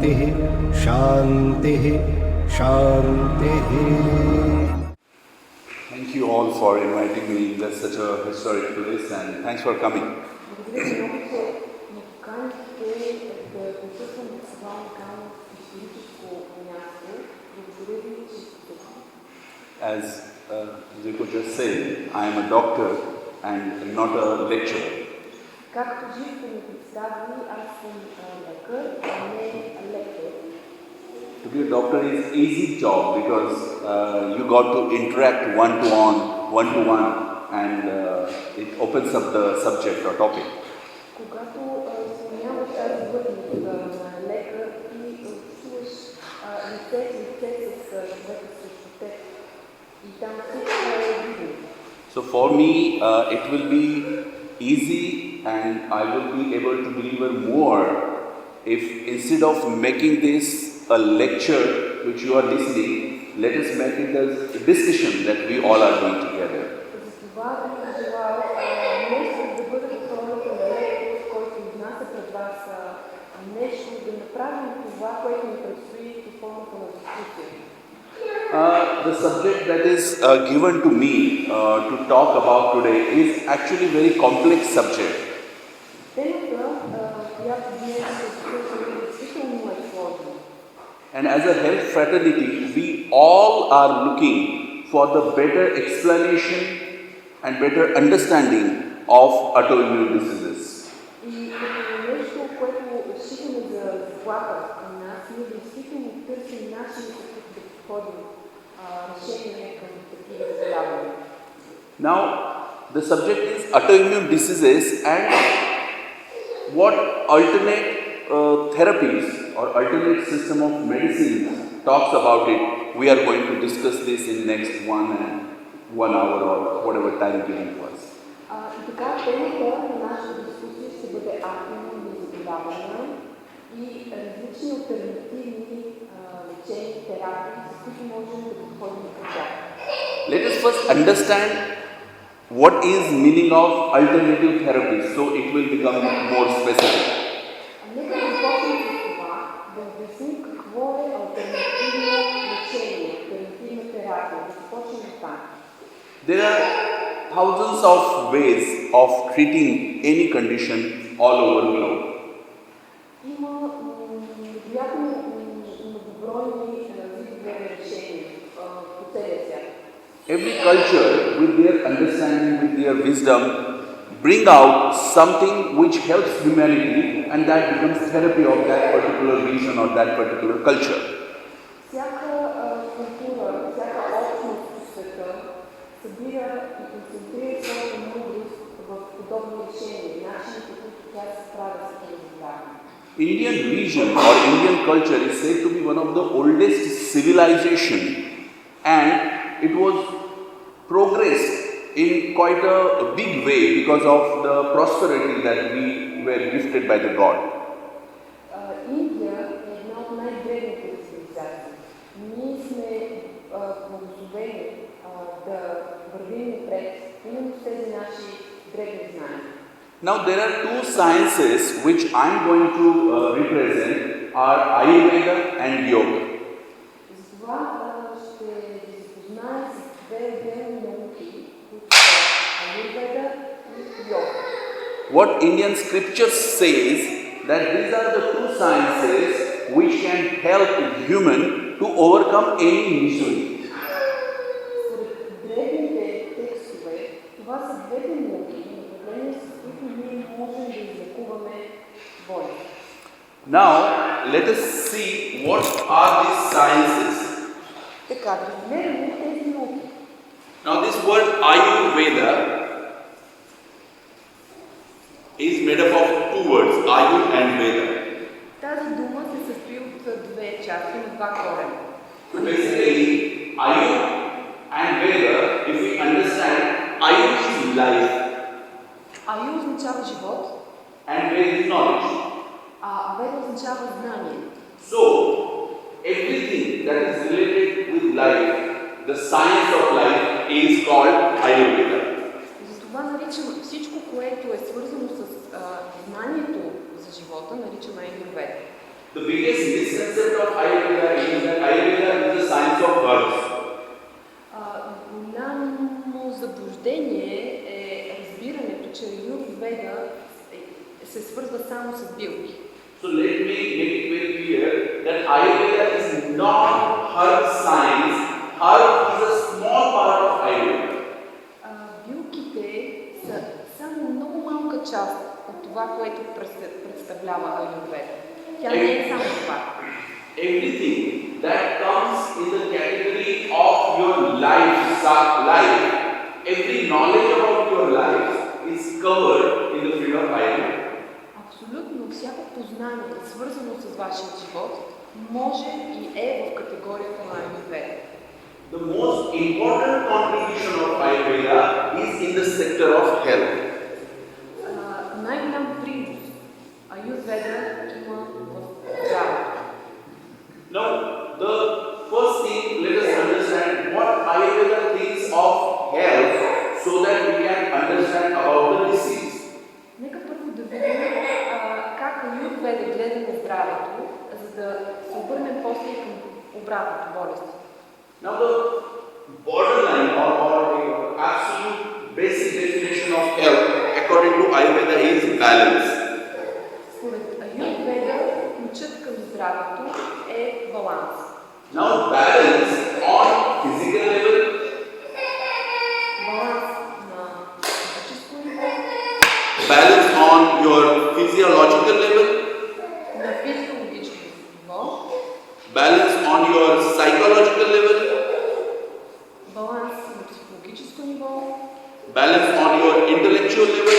Shantihi, Shantihi, Shantihi. Thank you all for inviting me. That's such a historic place, and thanks for coming. As Zico just said, I am a doctor and not a lecturer. To be a doctor is an easy job because you got to interact one-to-one, and it opens up the subject or topic. So for me, it will be easy and I will be able to deliver more if instead of making this a lecture which you are listening, let us make it as a discussion that we all are doing together. The subject that is given to me to talk about today is actually a very complex subject. And as a health fraternity, we all are looking for the better explanation and better understanding of autoimmune diseases. Now, the subject is autoimmune diseases and what alternate therapies or alternate system of medicine talks about it. We are going to discuss this in next 1 hour or whatever time given to us. Let us first understand what is meaning of alternative therapy, so it will become more specific. There are thousands of ways of treating any condition all over the globe. Every culture, with their understanding, with their wisdom, bring out something which helps humanity, and that becomes therapy of that particular region or that particular culture. Indian region or Indian culture is said to be one of the oldest civilization, and it was progressed in quite a big way because of the prosperity that we were gifted by the God. Now there are two sciences which I am going to represent are Ayurveda and Yoga. What Indian scriptures says that these are the two sciences which can help human to overcome any misery. Now let us see what are these sciences. Now this word Ayurveda is made up of two words, Ayu and Veda. So basically, Ayu and Veda, if we understand, Ayu is life. And Veda is knowledge. So, everything that is related with life, the science of life is called Ayurveda. The biggest misconception of Ayurveda is that Ayurveda is the science of herbs. Голямо заблуждение е разбирането, че Аюрведа се свързва само с билки. So let me make it very clear that Ayurveda is not herb science. Herb is a small part of Ayurveda. Билките са само много малка част от това, което представлява Аюрведа. Тя не е само това. Everything that comes in the category of your life, every knowledge about your life is covered in the field of Ayurveda. Абсолютно всяко познание, свързано с вашия живот, може и е в категорията на Аюрведа. The most important contribution of Ayurveda is in the sector of health. Най-голям принос Аюрведа има в здравето. Now, the first thing, let us understand what Ayurveda thinks of health so that we can understand about the disease. Нека първо да видим как Аюрведа гледа на здравето, за да се обърнем после към обратното болести. Now, the borderline or absolute basic definition of health according to Ayurveda is balance. Според Аюрведа, ключът към здравето е баланс. Now, balance on physical level, баланс на физическо ниво, balance on your physiological level, на физиологично ниво, balance on your psychological level, баланс на психологическо ниво, balance on your intellectual level,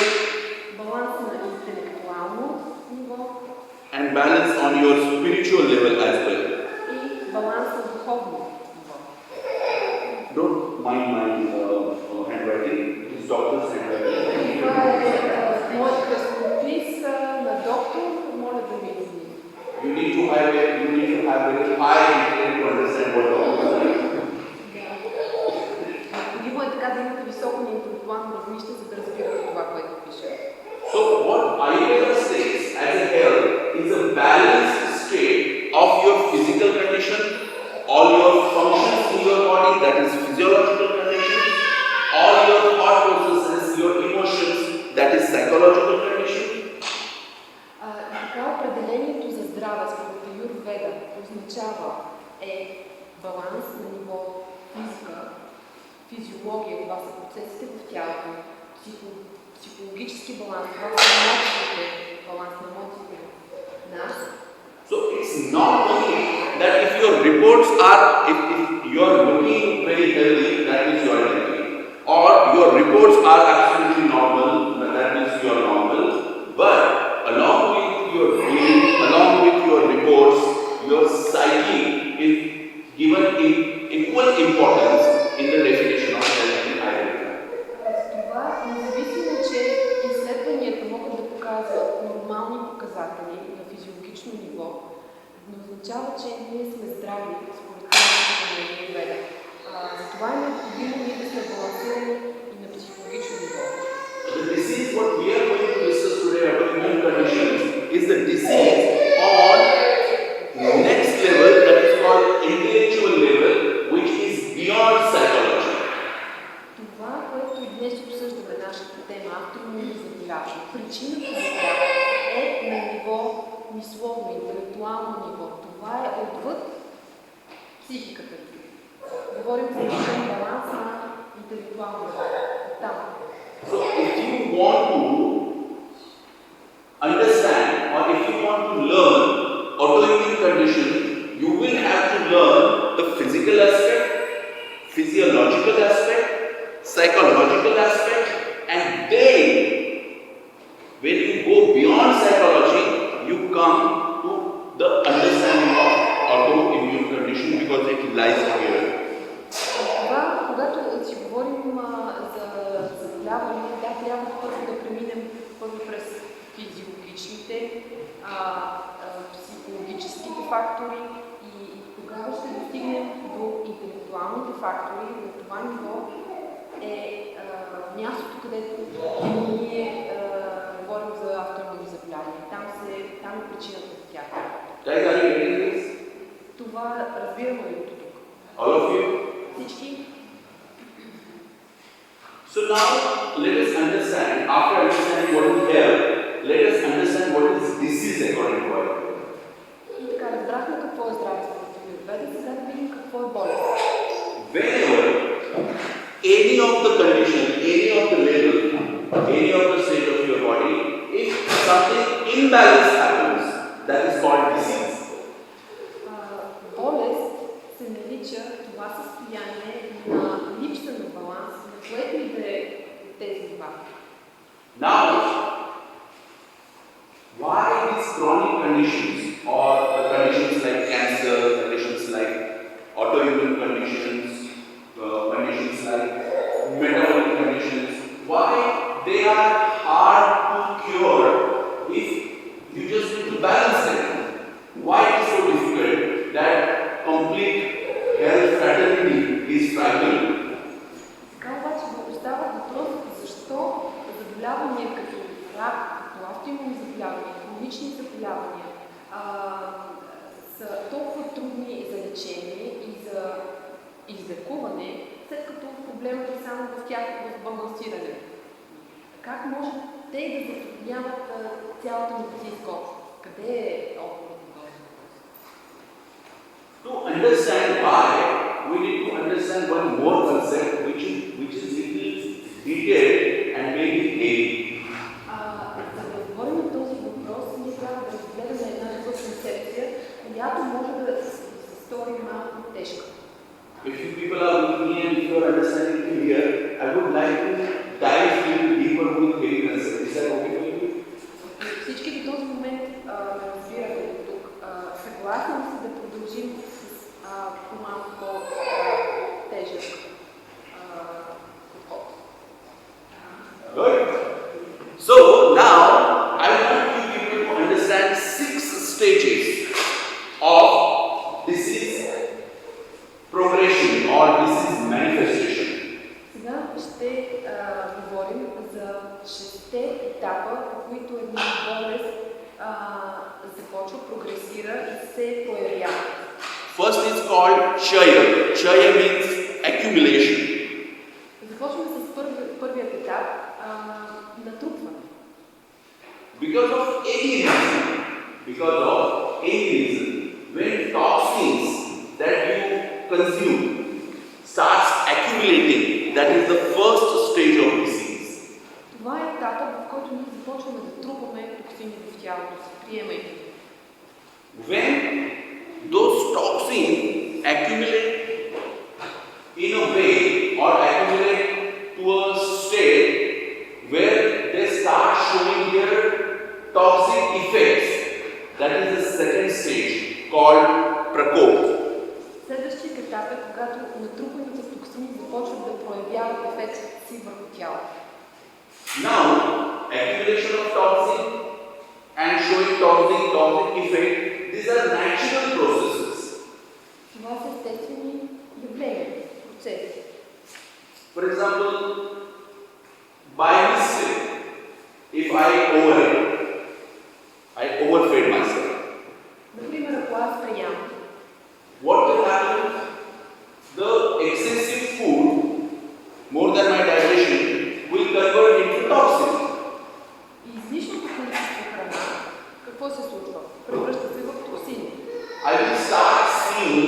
баланс на интелектуално ниво and balance on your spiritual level as well. и баланс на духовно ниво. Don't mind my handwriting, it's doctor's handwriting. Това е моят кръстопис на доктор, моля да ми извините. You need to have very high intent to understand what doctors are. Необходимо е така да имате високо интелектуално равнище, за да разбирате това, което пише. So what Ayurveda says as a health is a balanced state of your physical condition, all your functions in your body, that is physiological conditions, all your thought processes, your emotions, that is psychological condition. Така определението за здраве според Аюрведа означава баланс на ниво физика, физиология, това са процесите в тялото, психологически баланс, това са емоциите, баланс на емоциите нас. So it's not only that if your reports are, if you are looking very healthy, that is your healthy, or your reports are absolutely normal, that is your normal, but along with your being, along with your reports, your psyche is given equal importance in the definition of health in Ayurveda. Това независимо, че изследванията могат да показват нормални показатели на физиологично ниво, не означава, че ние сме здрави според принципите на Аюрведа. Затова е необходимо ние да сме балансирани и на психологично ниво. The disease what we are going to discuss today about immune conditions is the disease on next level, that is called intellectual level, which is beyond psychology. Това, което и днес обсъждаме, нашата тема, автоимунни заболявания, причината за това е на ниво мисловно, интелектуално ниво. Това е отвъд психиката. Говорим за един баланс на интелектуално ниво. Там. So if you want to understand or if you want to learn autoimmune condition, you will have to learn the physical aspect, physiological aspect, psychological aspect, and then when you go beyond psychology, you come to the understanding of autoimmune condition because it lies here. Това, когато си говорим за заболяване, трябва първо да преминем през физиологичните, психологическите фактори и тогава ще достигнем до интелектуалните фактори. На това ниво е мястото, където ние говорим за автоимунни заболявания. Там е причината за тях. Guys, are you getting this? Това разбираме ли до тук? All of you? Всички? So now let us understand, after understanding what is health, let us understand what is disease according to our. И така, разбрахме какво е здраве според Аюрведа, сега да видим какво е болест. Whenever any of the condition, any of the level, any of the state of your body, if something imbalance happens, that is called disease. Болест се нарича това състояние на липса на баланс, на което и да е тези два. Now, why these chronic conditions or the conditions like cancer, conditions like autoimmune conditions, conditions like metabolic conditions, why they are hard to cure if you just need to balance them? Why it is so difficult that complete health fraternity is fragile? Сега обаче остава въпрос защо заболявания като рак, като автоимунни заболявания, хронични заболявания са толкова трудни за лечение и за излекуване, след като проблемът е само в тях, в балансиране. Как може те да затрудняват цялата медицинска общност? Къде е отговорът на този въпрос? To understand why, we need to understand one more concept which is little detailed and maybe heavy. За да отговорим на този въпрос, ние трябва да разгледаме една друга концепция, която може да се стори малко тежка. If you people are with me and if you are understanding me here, I would like to dive a little deeper with heavy concept. Is that okay for you? Всички до този момент ме разбирате до тук. Съгласни ли си да продължим с по-малко по-тежък подход? Good. So now I want you people to understand 6 stages of disease progression or disease manifestation. Сега ще говорим за 6 етапа, по които една болест започва, прогресира и се проявява. First is called Chaya. Chaya means accumulation. Започваме с първият етап натрупване. Because of any reason, when toxins that you consume starts accumulating, that is the first stage of disease. Това е етапът, в който ние започваме да трупаме токсини в тялото си, приемайки. When those toxins accumulate in a way or accumulate to a state where they start showing their toxic effects, that is the second stage called prakop. Следващият етап е, когато натрупаните токсини започват да проявяват ефектите си върху тялото. Now, accumulation of toxin and showing toxic effect, these are natural processes. Това са естествени явления, процеси. For example, by mistake, if I overfed myself, Например, ако аз преям, what will happen? The excessive food, more than my digestion, will convert into toxin. и излишното количество храна, какво се случва? Превръща се в токсини. I will start seeing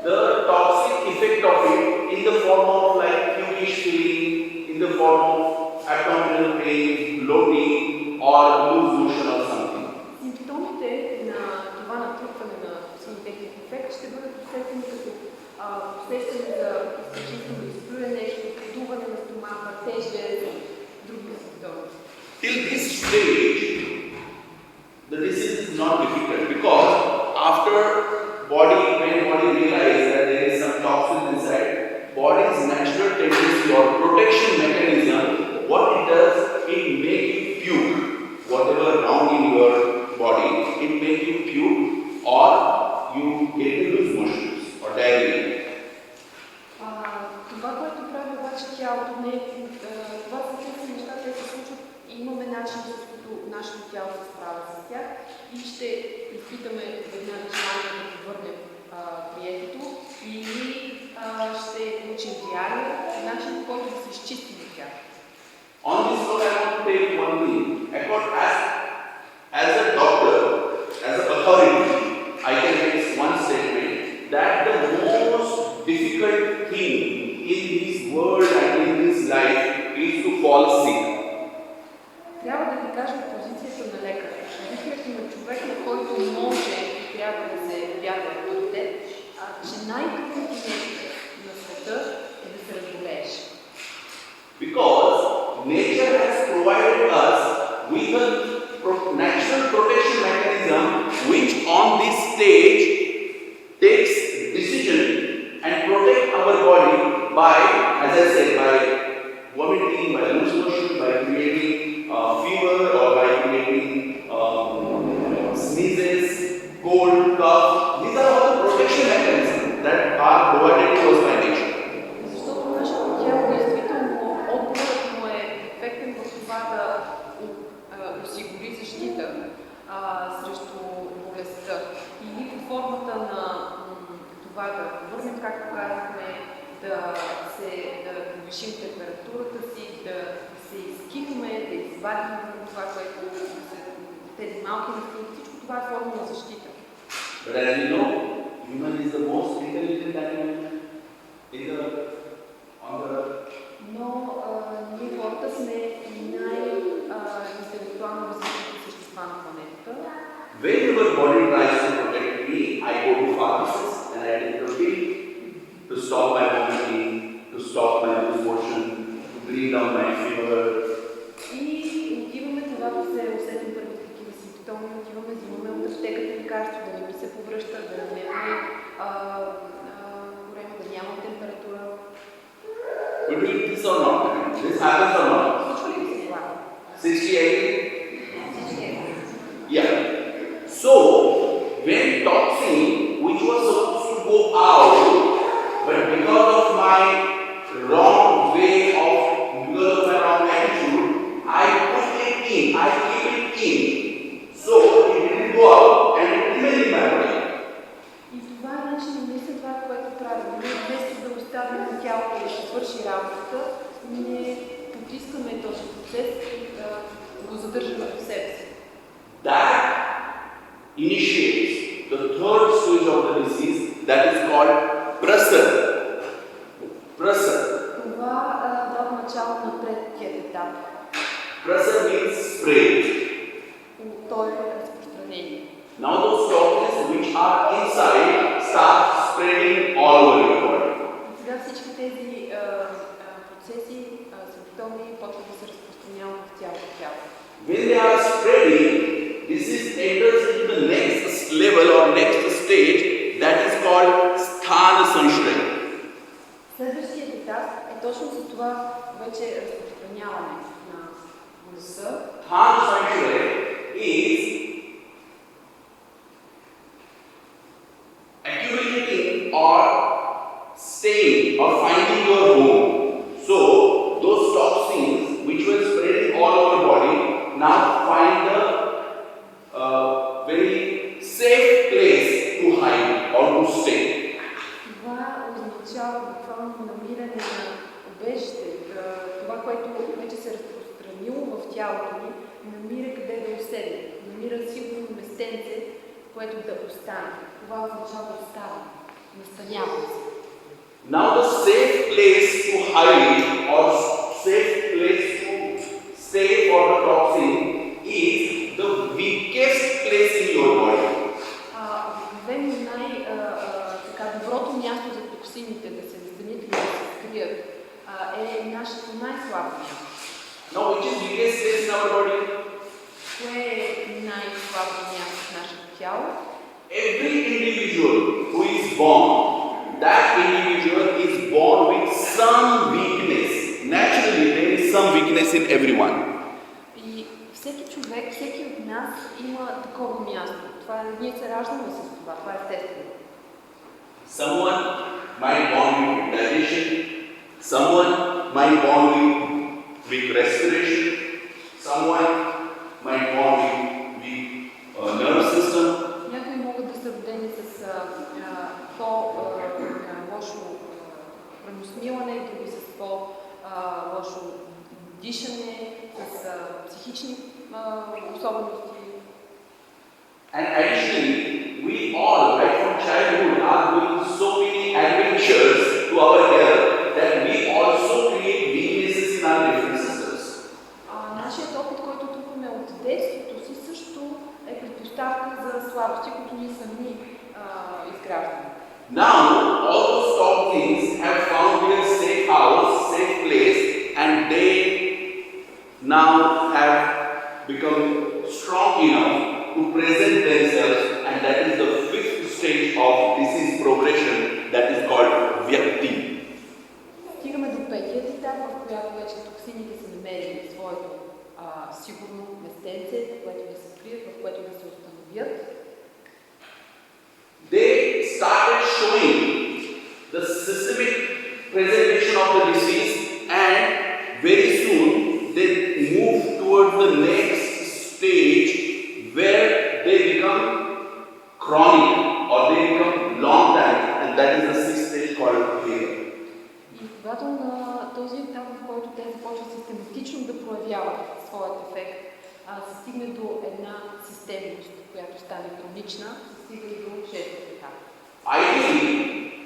the toxic effect of it in the form of like feverish feeling, in the form of abdominal pain, bloating, or loose motion or something. Симптомите на това натрупване на токсинен ефект ще бъдат усетени като усещане за изключително изплюене, продуване на стомаха, тежест, други симптоми. Till this stage, the disease is not difficult because after when body realizes that there is some toxin inside, body's natural tendency or protection mechanism, what it does, it makes you puke. Whatever wrong in your body, it makes you puke or you get loose motions or diarrhea. Това, което прави обаче тялото, това са тези неща, те се случват и имаме начин, с който нашето тяло се справя с тях и ще изпитаме веднага желание да повърнем приетото или ще получим реален начин, по който да се изчистим от тях. On this note, I want to tell you one thing. As a doctor, as an authority, I can make one statement that the most difficult thing in this world and in this life is to fall sick. Трябва да ви кажа от позицията на лекар. Позицията на човек, на който може и трябва да се вярва авторитет, че най-трудното нещо на света е да се разболееш. Because nature has provided us with a natural protection mechanism which on this stage takes decision and protect our body by, as I said, by vomiting, by loose motion, by creating fever or by creating sneezes, cold, cough. These are all protection mechanisms that are provided to us by nature. Защото нашето тяло действително отговорът му е ефектен в това да осигури защита срещу болестта. Или под формата на това да върнем, както казахме, да повишим температурата си, да се изкипаме, да извадим това, което тези малки инстинкти, всичко това е форма на защита. But as you know, human is the most intelligent animal Но ние хората сме най-интелектуално развитите същества на планетата. Whenever body tries to protect me, I go to pharmacist and I take the pill to stop my vomiting, to stop my loose motion, to bring down my fever. И отиваме, когато се усетим първите такива симптоми, отиваме, взимаме от аптеката лекарство, да не ми се повръща, да не ме време, да нямам температура. You do this or not? This happens or not? Случва ли се това? 68? Yeah. So, when toxin, which was supposed to go out, but because of my wrong way of, because of my wrong attitude, I put it in, I keep it in. So, it didn't go out and it remained in my body. И това е начин, наистина това, което правим. Ние вместо да оставим на тялото да свърши работата, ние потискаме този процес и го задържаме в себе си. That initiates the third stage of the disease, that is called pressure. Това дава начало на третият етап. Pressure means spread. То е разпространение. Now those toxins which are inside start spreading all over your body. Сега всички тези процеси, симптоми почват да се разпространяват в цялото тяло. When they are spreading, disease enters into the next level or next stage, that is called sthana sanshray. Следващият етап е точно за това вече разпространяване на болестта. Sthana sanshray is accumulating or staying or finding your home. So those toxins which were spreading all over the body now find a very safe place to hide or to stay. Това означава буквално намиране на убежище. Това, което вече се е разпространило в тялото ни, намира къде да оседне. Намира сигурно местенце, което да остане. Това означава да остане. Настанява се. Now the safe place to hide or safe place to stay for the toxin is the weakest place in your body. Доброто място за токсините да се настанят или да се скрият е нашето най-слабо място. Now which is weakest place in our body? Кое е най-слабо място в нашето тяло? Every individual who is born, that individual is born with some weakness. Naturally, there is some weakness in everyone. И всеки човек, всеки от нас има такова място. Това ние се раждаме с това, това е естествено. Someone might born with digestion, someone might born with weak respiration, someone might born with weak nerve system. Някой генетични особености. And additionally, we all, right from childhood, are doing so many adventures to our health that we also create weaknesses in our different systems. Нашият опит, който трупаме от детството си, също е предпоставка за слабости, които ние сами изграждаме. Now, all those top things have found their safe house, safe place, and they now have become strong enough to present themselves, and that is the fifth stage of disease progression, that is called Vyakti. Стигаме до петият етап, в която вече токсините са намерили своето сигурно местенце, в което да се крият, в което да се установят. They started showing the systemic presentation of the disease, and very soon they move towards the next stage where they become chronic or they become long time, and that is the sixth stage called failure. И когато на този етап, в който те започват систематично да проявяват своят ефект, се стигне до една системност, която стане хронична, се стига до шестия етап. Ideally,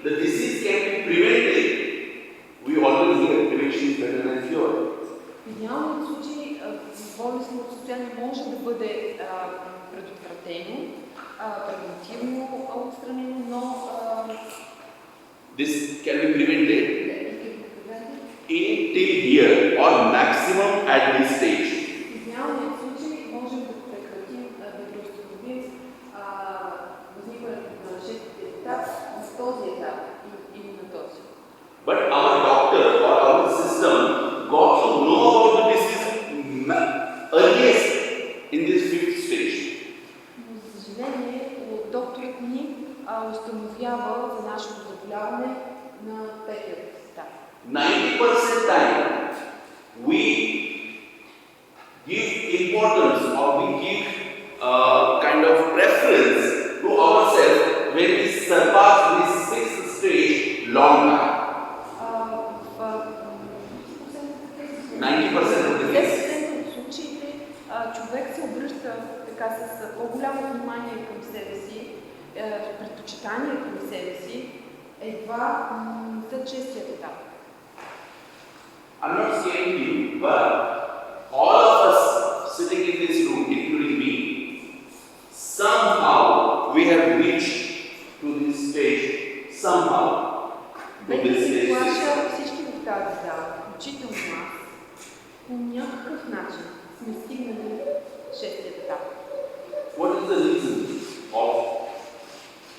the disease can be prevented. We always hear prevention is better than cure. В идеалният случай болестното състояние може да бъде предотвратено, превентивно отстранено, но This can be prevented till here or maximum at this stage. в идеалният случай можем да прекратим, да преустановим възникването на шестия етап на този етап или на този. But our doctor or our system got to know about the disease earliest in this fifth stage. Но за съжаление, докторът ни установява за нашето заболяване на петият етап. 90% time we give importance or we give kind of preference to ourselves when we surpass this sixth stage long time. 90% of the cases. 10% от случаите човек се обръща така с по-голямо внимание към себе си, предпочитание към себе си, едва след шестият етап. I'm not scaring you, but all of us sitting in this room, including me, somehow we have reached to this stage, somehow. Нека се плаша всички в тази зала, включително аз, по някакъв начин сме стигнали шестият етап. What is the reason of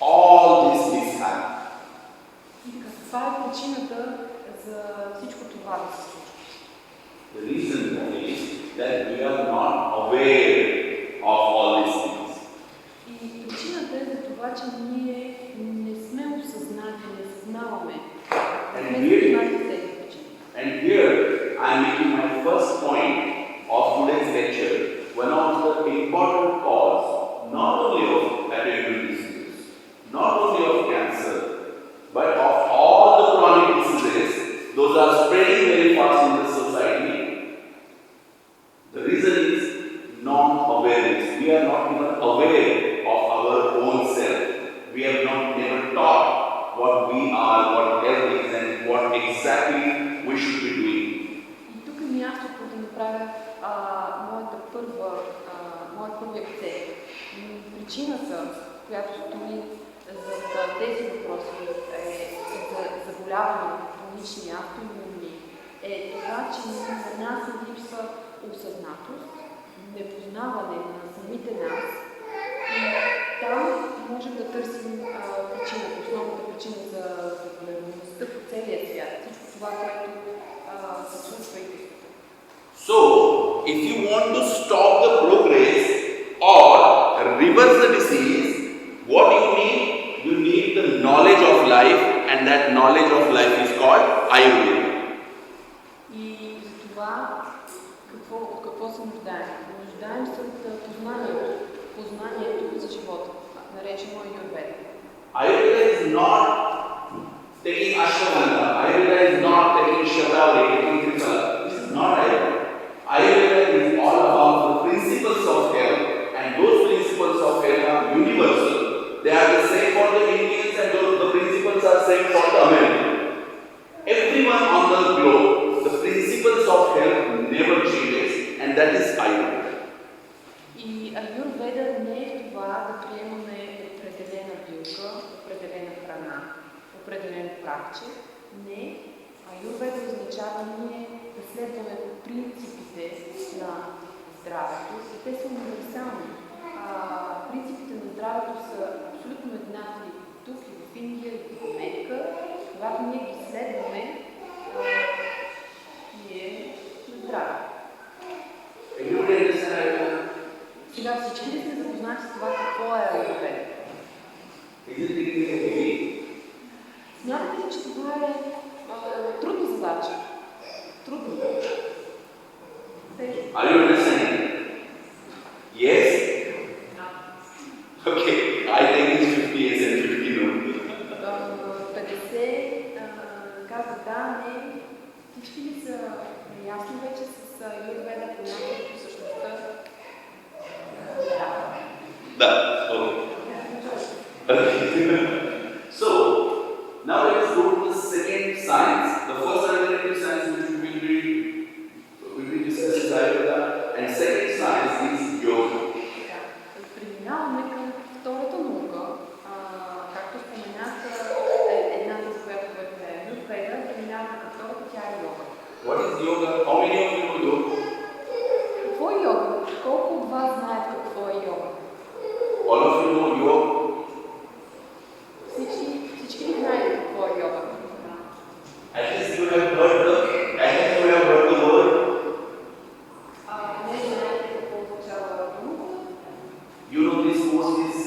all this mishap? И каква е причината за всичко това да се случва? The reason is that we are not aware of all these things. И причината е за това, че ние не сме осъзнати, не съзнаваме. And here I am making my first point of today's lecture. One of the important cause, not only of autoimmune diseases, not only of cancer, but of all the chronic diseases, those are spreading very fast in the society. The reason is non-awareness. We are not even aware of our own self. We have not never taught what we are, what health is, and what exactly we should be doing. И тук е мястото да направя моят първи акцент. Причината, която стои за тези въпроси за заболявания, хронични, автоимунни, е това, че на нас липсва осъзнатост, непознаване на самите нас и там можем да търсим причината, основната причина за заболеваността по целия свят, всичко това, което се случва и So, if you want to stop the progress or reverse the disease, what you need? You need the knowledge of life, and that knowledge of life is called Ayurveda. И за това от какво се нуждаем? Нуждаем се от познанието за живота, наречено Ayurveda. Ayurveda is not taking ashwagandha. Ayurveda is not taking shatavari, taking triphala. This is not Ayurveda. Ayurveda is all about че не, аюрведа означава ние да следваме принципите на здравето. Те са универсални. Принципите на здравето са абсолютно еднакви тук и в Индия, и в Америка. Когато ние ги следваме, ние сме здрави. Сега всички ли сме запознати с това какво е аюрведа? Смятате ли, че това е трудна задача? Трудно. Are you listening? Yes? Okay, I think it's 50 yes and 50 no. 50 каза да, не. Всички ли са ясни вече с аюрведа по някакво същността? Да, okay. So, now let us go to the second science. The first alternative science which we will discuss is Ayurveda, and second science is yoga. Преминаваме към втората наука. Както споменах, едната, за която е аюрведа, преминаваме към втората, тя е йога. What is yoga? How many of you know yoga? Какво е йога? Колко от вас знаят какво е йога? All of you know yoga? Всички ли знаете какво е йога? At least you have heard the word. Не знаете какво означава думата? You know this course is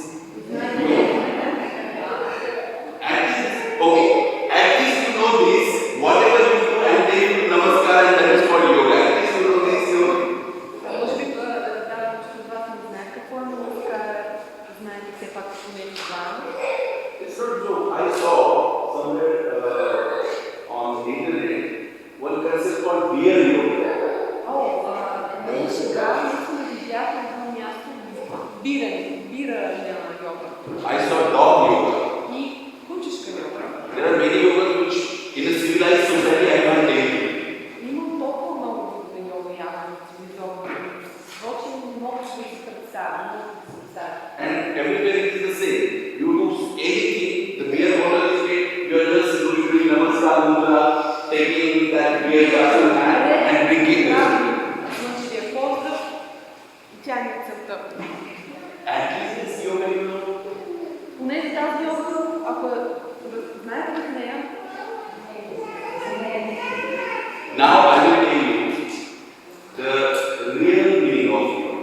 okay. At least you know this. Whatever you do and then you do namaskar and that is called yoga. At least you know this yoga. Може би да от вас не знаят какво е нamaskar, знаете все пак поне това. It's not true. I saw somewhere on the internet one concept called beer yoga. Не сега, наистина видях на едно място бира йога. I saw dog yoga. И кучешка йога. There are many yogas which in a civilized society I can't tell you. Има толкова много вида йога явно в цивилизовано общество, че не мога да си представя. And everywhere it is the same. You do anything, the beer bottle is made, you are just doing namaskar mudra, taking that beer glass in hand and drinking it. Значи ви е поздрав и тя не е целта. At least this yoga you know. Поне за тази йога, ако знаете в нея, Now I will tell you the real meaning of yoga.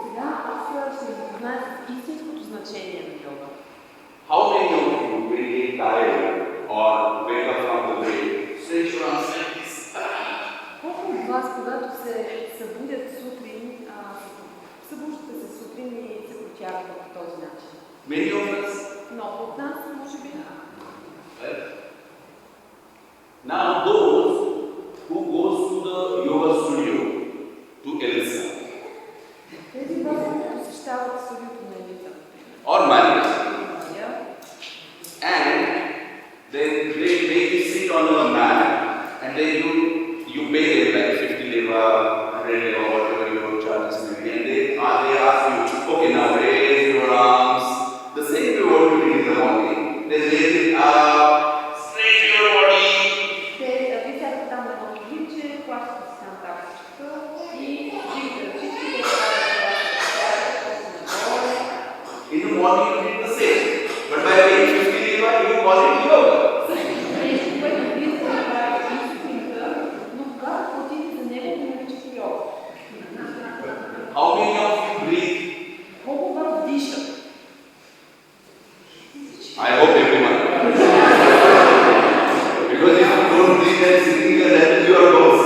сега аз ще ви запозная с истинското значение на йога. How many of you will get tired or wake up from the bed, stretch your arms like this? Колко от вас, когато се събудят сутрин, събуждате се сутрин и се потягат по този начин? Many of us. Много от нас, може би. Now those who goes to the yoga studio to Elisa Тези вас, които посещават студиото на Елиса. or Maria and they make you sit on a mat and then you pay them like 50 leva, 100 leva, whatever your charges may be, and they ask you, okay, now raise your arms, the same way what you did in the morning, then raise it up, stretch your body. Те ви сядат там на едно клинче, плащате си там таксичка и вдигате ръчички, те правят нагоре. In the morning you did the same, but by paying 50 leva, you call it yoga. Нещо, което вие сте направили сутринта, но когато платите за него, не наричате йога. How many of you breathe? Колко вас дишат? I hope everyone. Because if you don't breathe and sitting there, that is your boss.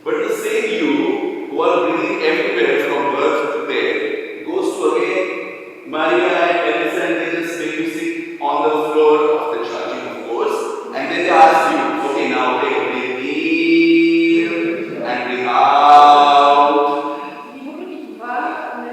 But the same you who are breathing everywhere from birth to death goes to again Maria and Elisa and they just make you sit on the floor after charging, of course, and then they ask you, okay, now take a breath in and breathe out. И въпреки това, не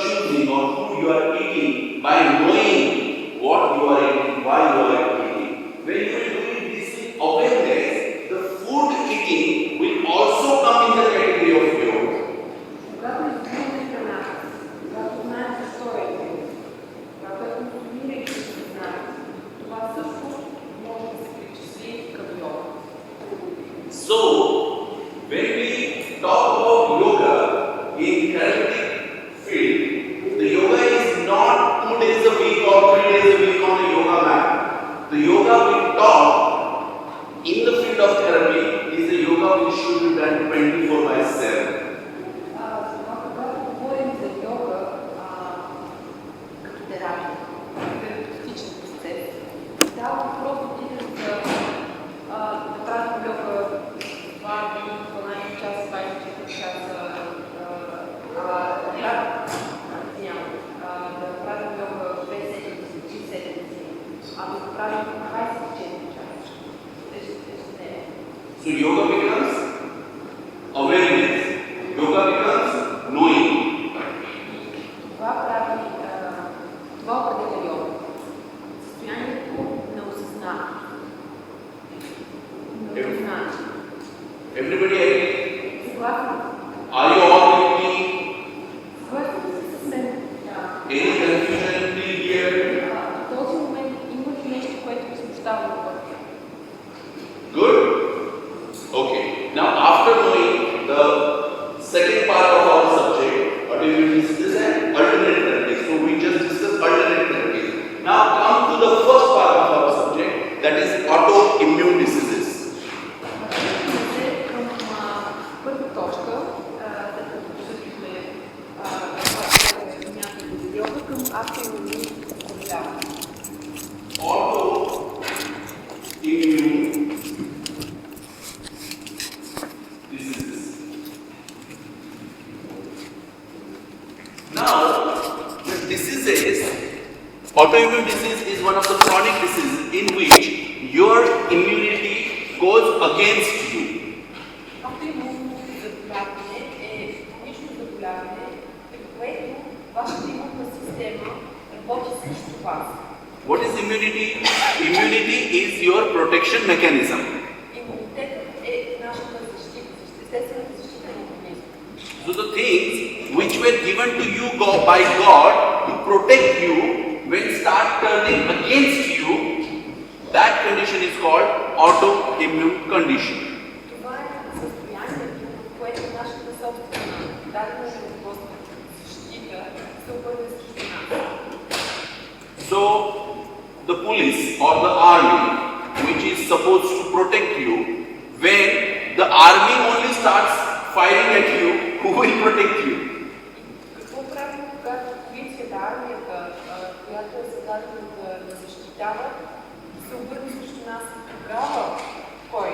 choosing or who you are eating by knowing what you are eating, why you are eating. When you are doing this with awareness, the food eating will also come in the category of yoga. Когато изгубим храната, когато знаем защо е, когато е консумирайки съзнание, това също може да се причисли към йога. So, when we talk about yoga in therapeutic field, the yoga is not 2 days a week or 3 days a week on a yoga mat. The yoga we talk in the field of therapy is the yoga which should be done 24/7. Когато говорим за йога като терапия, терапевтичен процес, става въпрос отидем да правим йога 2 дни, 12 часа, 24 часа, да правим йога 2 седмици, 3 седмици, да правим 24 часа. So yoga becomes awareness. Yoga becomes knowing. Това определя йога. Състоянието на осъзнание. Everybody agree? Съгласен. Are you all with me? Съгласен с мен. Any confusion here? В този момент има ли нещо, което ви смущава отвън? Good? Okay. Now after knowing the second part of our subject, what we will discuss an alternate therapy. So we just discussed alternate therapy. Now come to the first part of our subject, that is autoimmune diseases. Към първа точка, след като посетихме йога, към автоимунни заболявания. Autoimmune diseases. Now, the diseases, autoimmune disease is one of the chronic diseases in which your immunity goes against you. Автоимунно заболяване е хронично заболяване, при което вашата имунна система работи срещу вас. What is immunity? Immunity is your protection mechanism. Имунитетът е нашата защита, естествената защита на организма. So the things which were given to you by God to protect you, when start turning against you, that condition is called autoimmune condition. Това е състоянието, в което нашата собствена дадена защита се обърне срещу нас. So the police or the army, which is supposed to protect you, when the army only starts firing at you, who will protect you? Какво правим, когато полицията, армията, която е зададена да защитава, се обърне срещу нас, тогава кой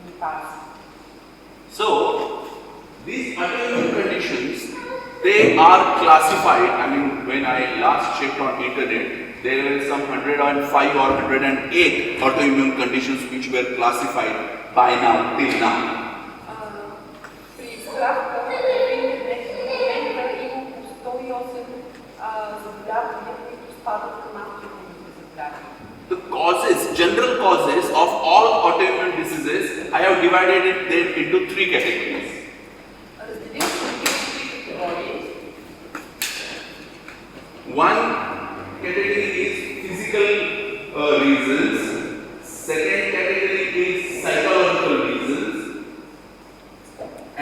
ни пази? So these autoimmune conditions, they are classified. I mean, when I last checked on internet, there were some 105 or 108 autoimmune conditions which were classified by now, till now. При справка в интернет в момента има около 108 заболявания, които спадат към автоимунните заболявания. The causes, general causes of all autoimmune diseases, I have divided it then into 3 categories. Разделим се на 3 категории. One category is physical reasons, second category is psychological reasons,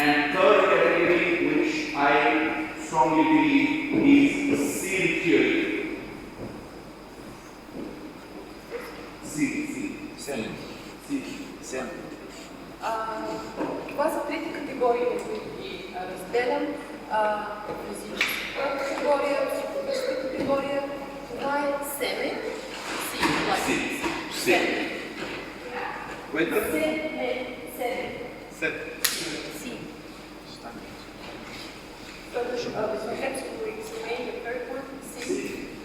and third category, which I strongly believe is seed theory. Това са трите категории, на които ги разделям. Физическа категория, психологическа категория, това е семе, семе. Си.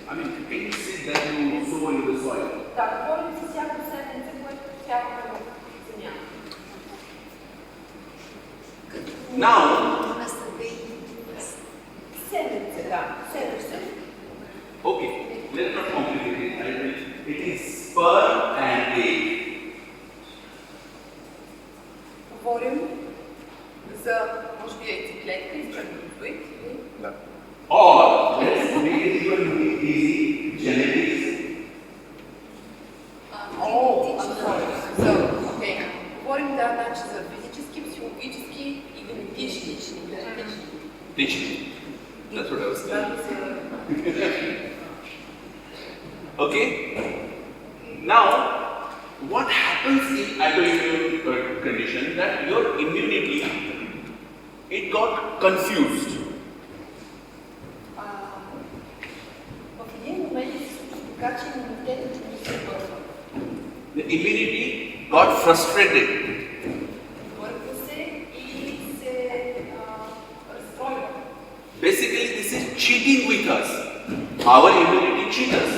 I mean, any seed that you sow into the soil. Да, говорим за всяко семенце, което всяко в земя. Now, Семенце, да. Да, седеш се. Okay, let's not complicate it. It is sperm and egg. Говорим за, може би, яйцеклетка и сперматозоид. Or let's make it even easy, genetics. I'm sorry. So, okay. Говорим значи за физически, психологически и генетични. Teaching. That's what I was saying. Okay? Now, what happens in autoimmune condition that your immunity, it got confused. В един момент се случва така, че имунитетът не се върва. The immunity got frustrated. Върва се и се разстройва. Basically, this is cheating with us. Our immunity cheats us.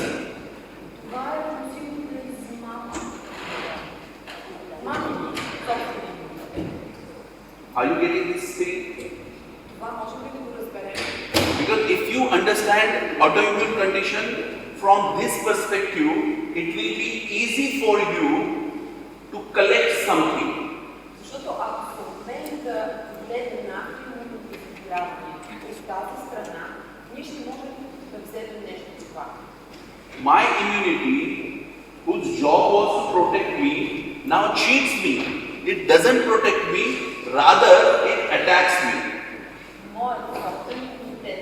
Това е усилието да измама. Мами, собствени имунитет. Are you getting this thing? Това можем ли да го разберем? Because if you understand autoimmune condition from this perspective, it will be easy for you to collect something. Защото ако се умеем да гледаме на автоимунното заболяване от тази страна, ние ще можем да вземем нещо от това. My immunity, whose job was to protect me, now cheats me. It doesn't protect me, rather it attacks me. Моят собствен имунитет,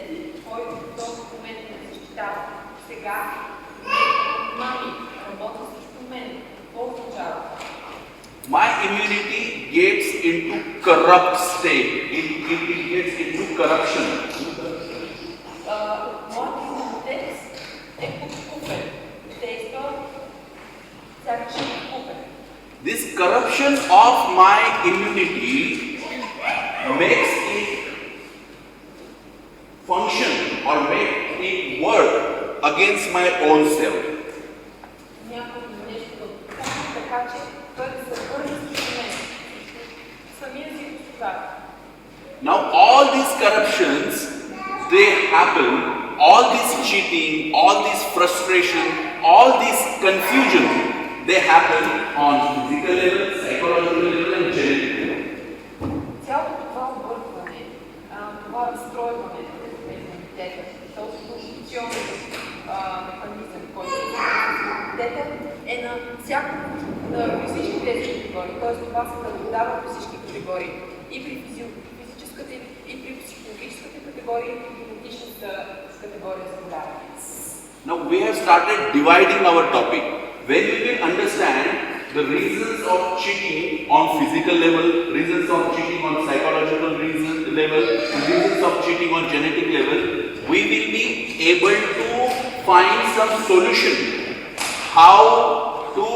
който в този момент ме защитава, сега мами, работи срещу мен. Какво означава? My immunity gets into corrupt state. It gets into corruption. Моят имунитет е подкупен. Действа всякакъв подкупен. This corruption of my immunity makes it function or make it work against my own self. Някой нещо да покаже, така че той да се върне срещу мен. Самия си господаря. Now all these corruptions, they happen, all this cheating, all this frustration, all this confusion, they happen on physical level, psychological level and genetic level. Цялото това объркване, това разстройване на имунитета, този конституционен механизъм, който е имунитета, е на всички тези категории, т.е. това се наблюдава при всички категории, и при физическата, и при психологическата категория, и при генетичната категория заболявания. Now we have started dividing our topic. When we will understand the reasons of cheating on physical level, reasons of cheating on psychological level, reasons of cheating on genetic level, we will be able to find some solution how to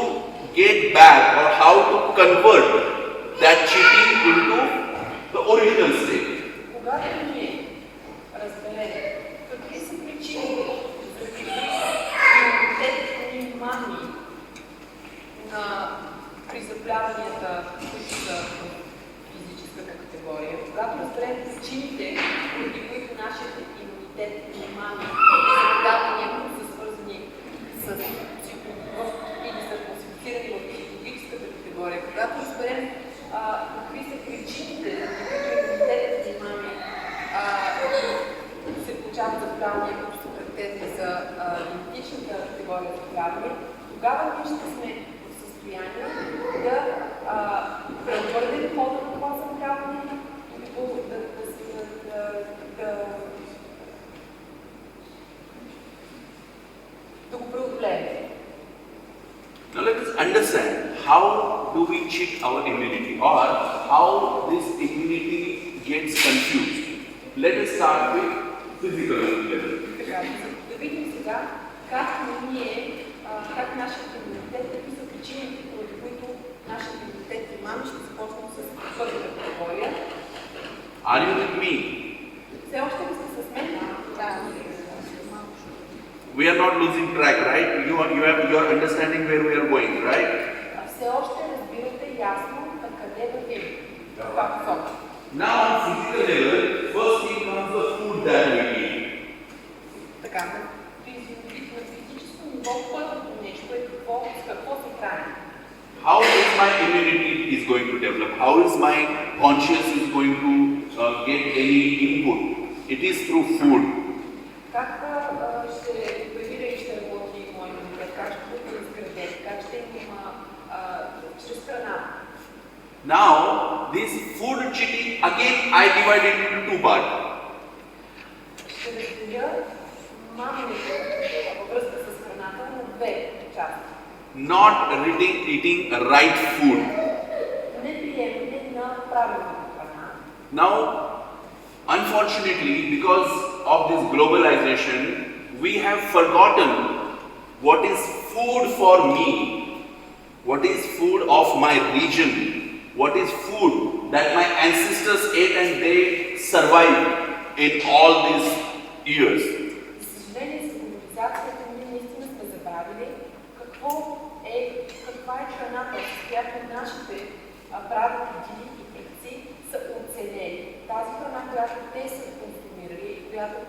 get back or how to convert that cheating into the original state. Когато ние разберем какви са причините, заради имунитетът ни мами при заболяванията, които са в физическата категория, когато разберем причините, поради които нашият имунитет ни мами и заболявания, които са свързани с или са класифицирани в психологическата категория, когато разберем какви са причините, които имунитетът ни мами и се получават заболявания, които са характерни за генетичната категория заболявания, тогава ние ще сме в състояние да превърнем хода на това заболяване и да го преодолеем. Now let us understand how do we cheat our immunity or how this immunity gets confused. Let us start with physical level. Да видим сега как нашият имунитет, какви са причините, поради които нашият имунитет и мами ще започнем с първата категория. Are you with me? Все още ли сте с мен? Да. We are not losing track, right? You are understanding where we are going, right? Все още разбирате ясно на къде вървим. Каква посока? Now on physical level, first thing comes the food that we eat. така, на физическо ниво първото нещо е с какво се храни. How is my immunity is going to develop? How is my conscious is going to get any input? It is through food. Как ще оперира и ще работи моят имунитет? Как ще бъде изграден? Как ще има чрез храна? Now, this food cheating, again I divide it into two parts. Ще разделя мамането във връзка с храната на две части. Not eating right food. Неприемане на правилната храна. Now, unfortunately, because of this globalization, we have forgotten what is food for me, what is food of my region, what is food that my ancestors ate and they survived in all these years. За съжаление, с глобализацията ние наистина сме забравили каква е храната, с която нашите прадеди и предци са оцелели. Тази храна, която те са консумирали и която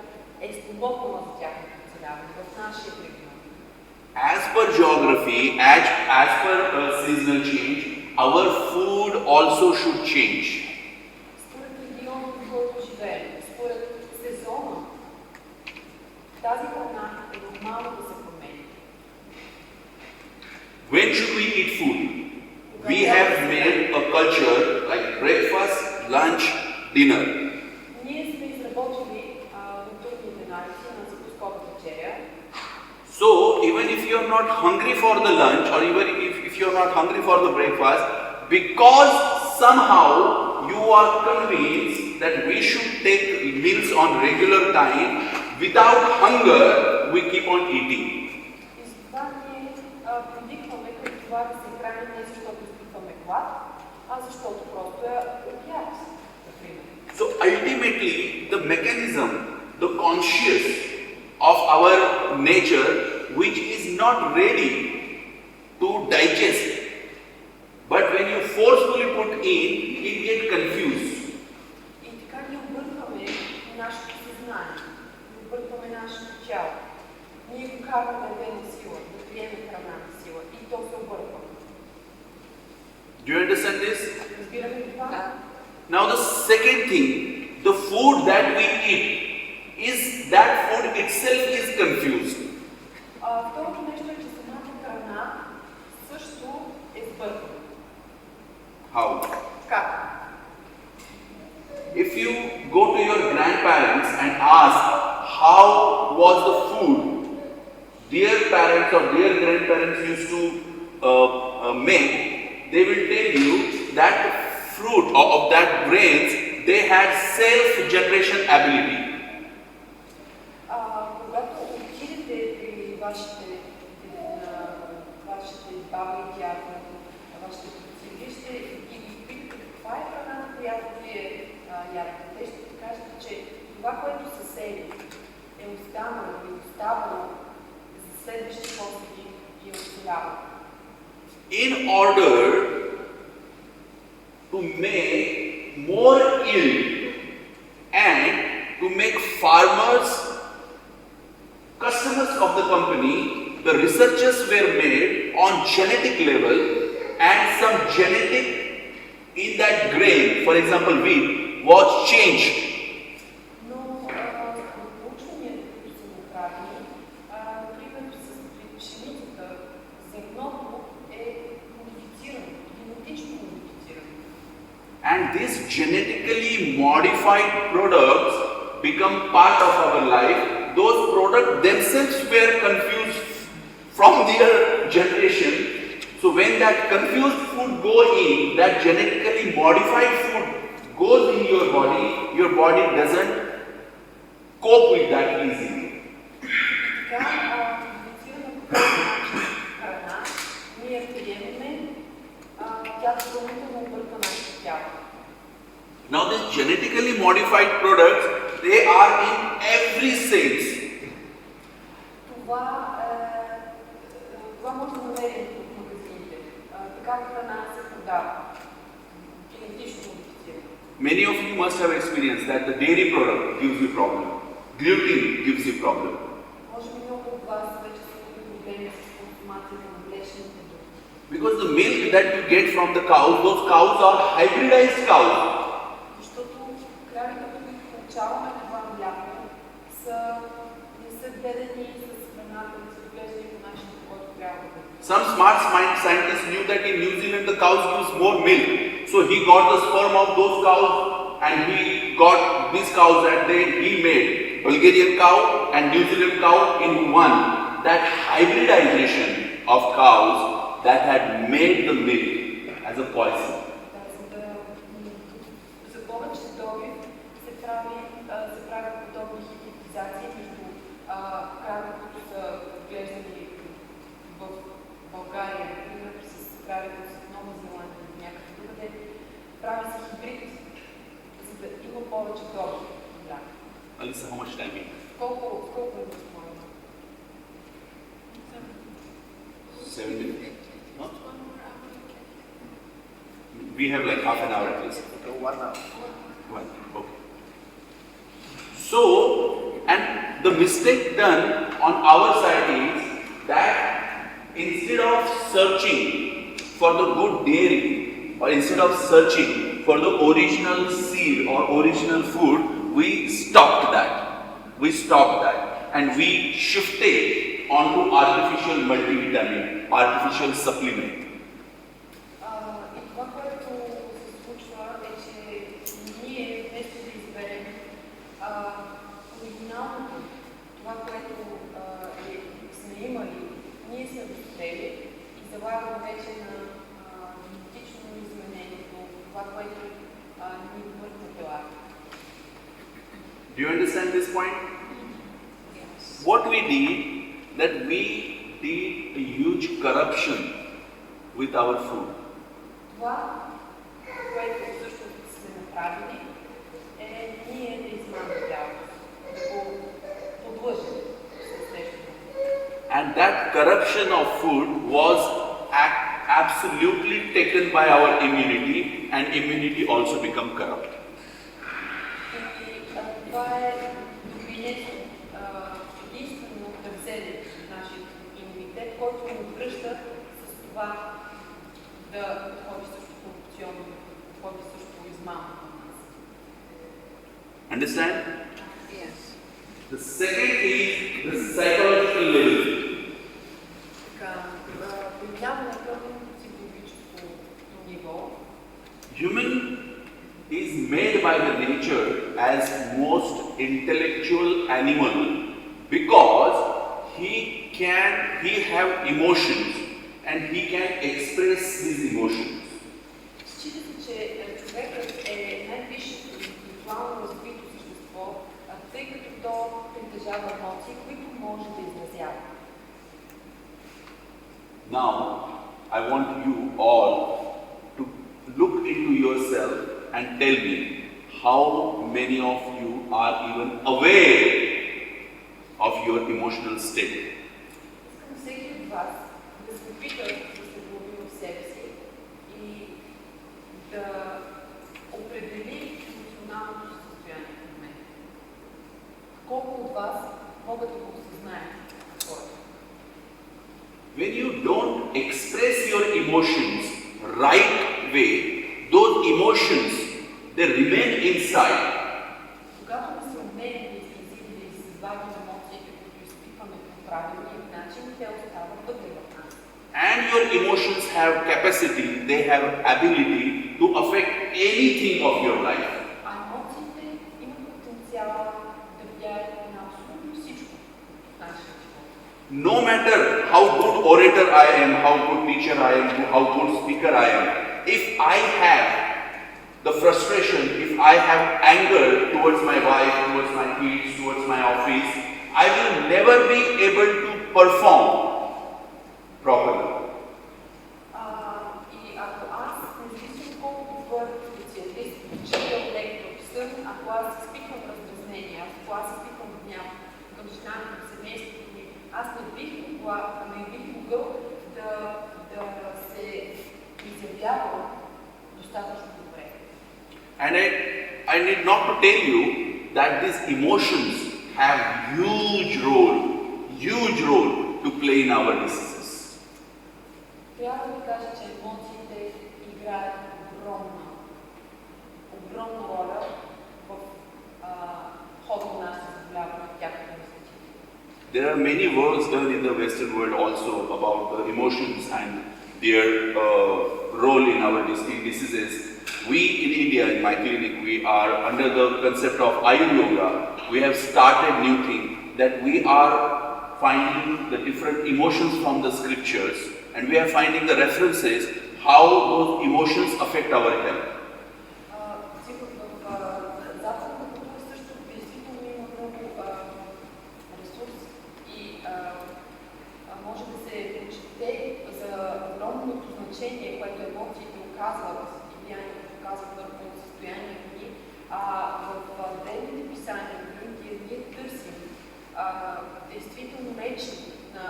е спомогнала за тяхното оцеляване в нашия регион. As per geography, as per seasonal change, our food also should change. Според региона, в който живеем, според сезона, тази храна е нормално да се промени. When should we eat food? We have made a culture like breakfast, lunch, dinner. Ние сме изработили културните навици на закускова вечеря. So, even if you are not hungry for the lunch or even if you are not hungry for the breakfast, because somehow you are convinced that we should take meals on regular time, without hunger, we keep on eating. И затова ние привикваме към това да се храним не защото изпитваме глад, а защото просто е обяд, например. So ultimately, the mechanism, the conscious of our nature, which is not ready to digest, but when you forcefully put in, it gets confused. И така ние объркваме нашето съзнание, объркваме нашето тяло. Ние го караме да е на сила, да приеме храна на сила и то се обърква. Do you understand this? Разбираме ли това? Да. Now the second thing, the food that we eat, is that food itself is confused. Второто нещо е, че самата храна също е сбъркана. How? Как? If you go to your grandparents and ask how was the food their parents or their grandparents used to make, they will tell you that fruit of that grains, they had self-generation ability. Когато отидете при вашите баба и дядо, вашите предци, вие ще ги питате каква е храната, която вие ядете. Те ще ти кажат, че това, което са сели, е останало и оставало за следващи поколения и е оцелявало. In order to make more yield and to make farmers customers of the company, the researches were made on genetic level and some genetic in that grain, for example wheat, was changed. Но проучванията, които са направени, например с пшеницата, зърното е модифицирано, генетично модифицирано. And these genetically modified products become part of our life. Those products themselves were confused from their generation. So when that confused food goes in, that genetically modified food goes in your body doesn't cope with that easily. Така, модифицирана по този начин храна, ние приемаме, тя допълнително обърка нашето тяло. Now these genetically modified products, they are in every sense. Това може да намерим в магазините. Така храна се продава. Генетично модифицирана. Many of you must have experienced that the dairy product gives you problem. Gluten gives you problem. Because the milk that you get from the cows, those cows are hybridized cows. Защото кравите, които получаваме това мляко, не са гледани с храната, не са отглеждани по начина, по който трябва да бъде. Some smart scientists knew that in New Zealand the cows gives more milk. So he got the sperm of those cows and he got these cows that he made. Bulgarian cow and New Zealand cow in one. That hybridization of cows that had made the milk as a poison. За повече добив се правят подобни хибридизации между крави, които са отглеждани в България, например с крави, които са в Нова Зеландия или някъде другаде. Прави се хибрид, за да има повече добив. Alisa, how much time? Колко е възможно? 7 minutes. Huh? We have like half an hour at least. Okay, 1 hour. One. Okay. So, and the mistake done on our side is that instead of searching for the good dairy, or instead of searching for the original seed or original food, we stopped that. And we shifted onto artificial multivitamin, artificial supplement. И това, което се случва е, че ние вместо да изберем оригиналното, това, което сме имали, ние сме възприели и залагаме вече на генетично изменението, това, което ни върху телата. Do you understand this point? Yes. What we did, that we did a huge corruption with our food. Това, което всъщност сме направили, е ние да измамим тялото, да го подлъжим с нещо. And that corruption of food was absolutely taken by our immunity, and immunity also become corrupt. Това е допринесло единствено да вземе нашия имунитет, който ни отвръща с това да подходи също корупционно, да подходи също измамно на нас. Understand? Yes. The second is the psychological level. Така, преминаваме към психологическото ниво. Human is made by the nature as most intellectual animal because he have emotions and he can express his emotions. Счита се, че човекът е най-висшето интелектуално развито същество, тъй като то притежава емоции, които може да изразява. Now, I want you all to look into yourself and tell me how many of you are even aware of your emotional state. Искам всеки от вас да се опита да се глави в себе си и да определи емоционалното състояние в момента. Колко от вас могат да го осъзнаят какво е? When you don't express your emotions right way, those emotions, they remain inside. Когато не се умеем да изразим и да извадим емоциите, които изпитваме по правилния начин, те остават вътре в нас. And your emotions have capacity, they have ability to affect anything of your life. А емоциите имат потенциала да влияят на абсолютно всичко в нашия живот. No matter how good orator I am, how good teacher I am, how good speaker I am, if I have the frustration, if I have anger towards my wife, towards my kids, towards my office, I will never be able to perform properly. И ако аз, независимо колко добър специалист, учител, лектор съм, ако аз изпитвам раздразнение, ако аз изпитвам гняв към жена ми, към семейството ми, аз не бих могъл да се изявявам достатъчно добре. And I need not to tell you that these emotions have huge role to play in our diseases. трябва да ви кажа, че емоциите играят огромна роля в хода на нашите заболявания, тяхното развитие. There are many works done in the Western world also about the emotions and their role in our diseases. We in India, in my clinic, we are under the concept of Ayurveda. We have started new thing that we are finding the different emotions from the scriptures, and we are finding the references how those emotions affect our health. Може да се почете за огромното значение, което емоциите оказват и влиянието оказват върху състоянието ни. В древните писания на Индия ние търсим действително реч на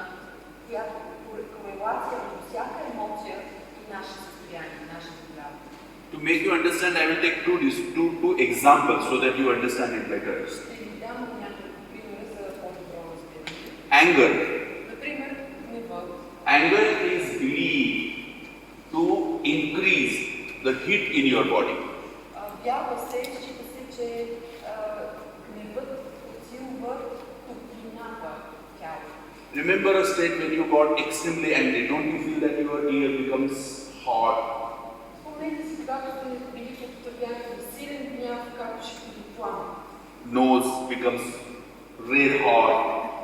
която корелация между всяка емоция и наше състояние, наше заболяване. To make you understand, I will take two examples so that you understand it better. Ще ви дам няколко примера за по-добро разбиране. Anger. Например, гневът. Anger is believed to increase the heat in your body. Вярва се, счита се, че гневът подсилва топлината в тялото. Remember a state when you got extremely angry. Don't you feel that your ear becomes hot? Спомнете си, когато сте били в състояние на силен гняв, както ще бъде пламен. Nose becomes red hot.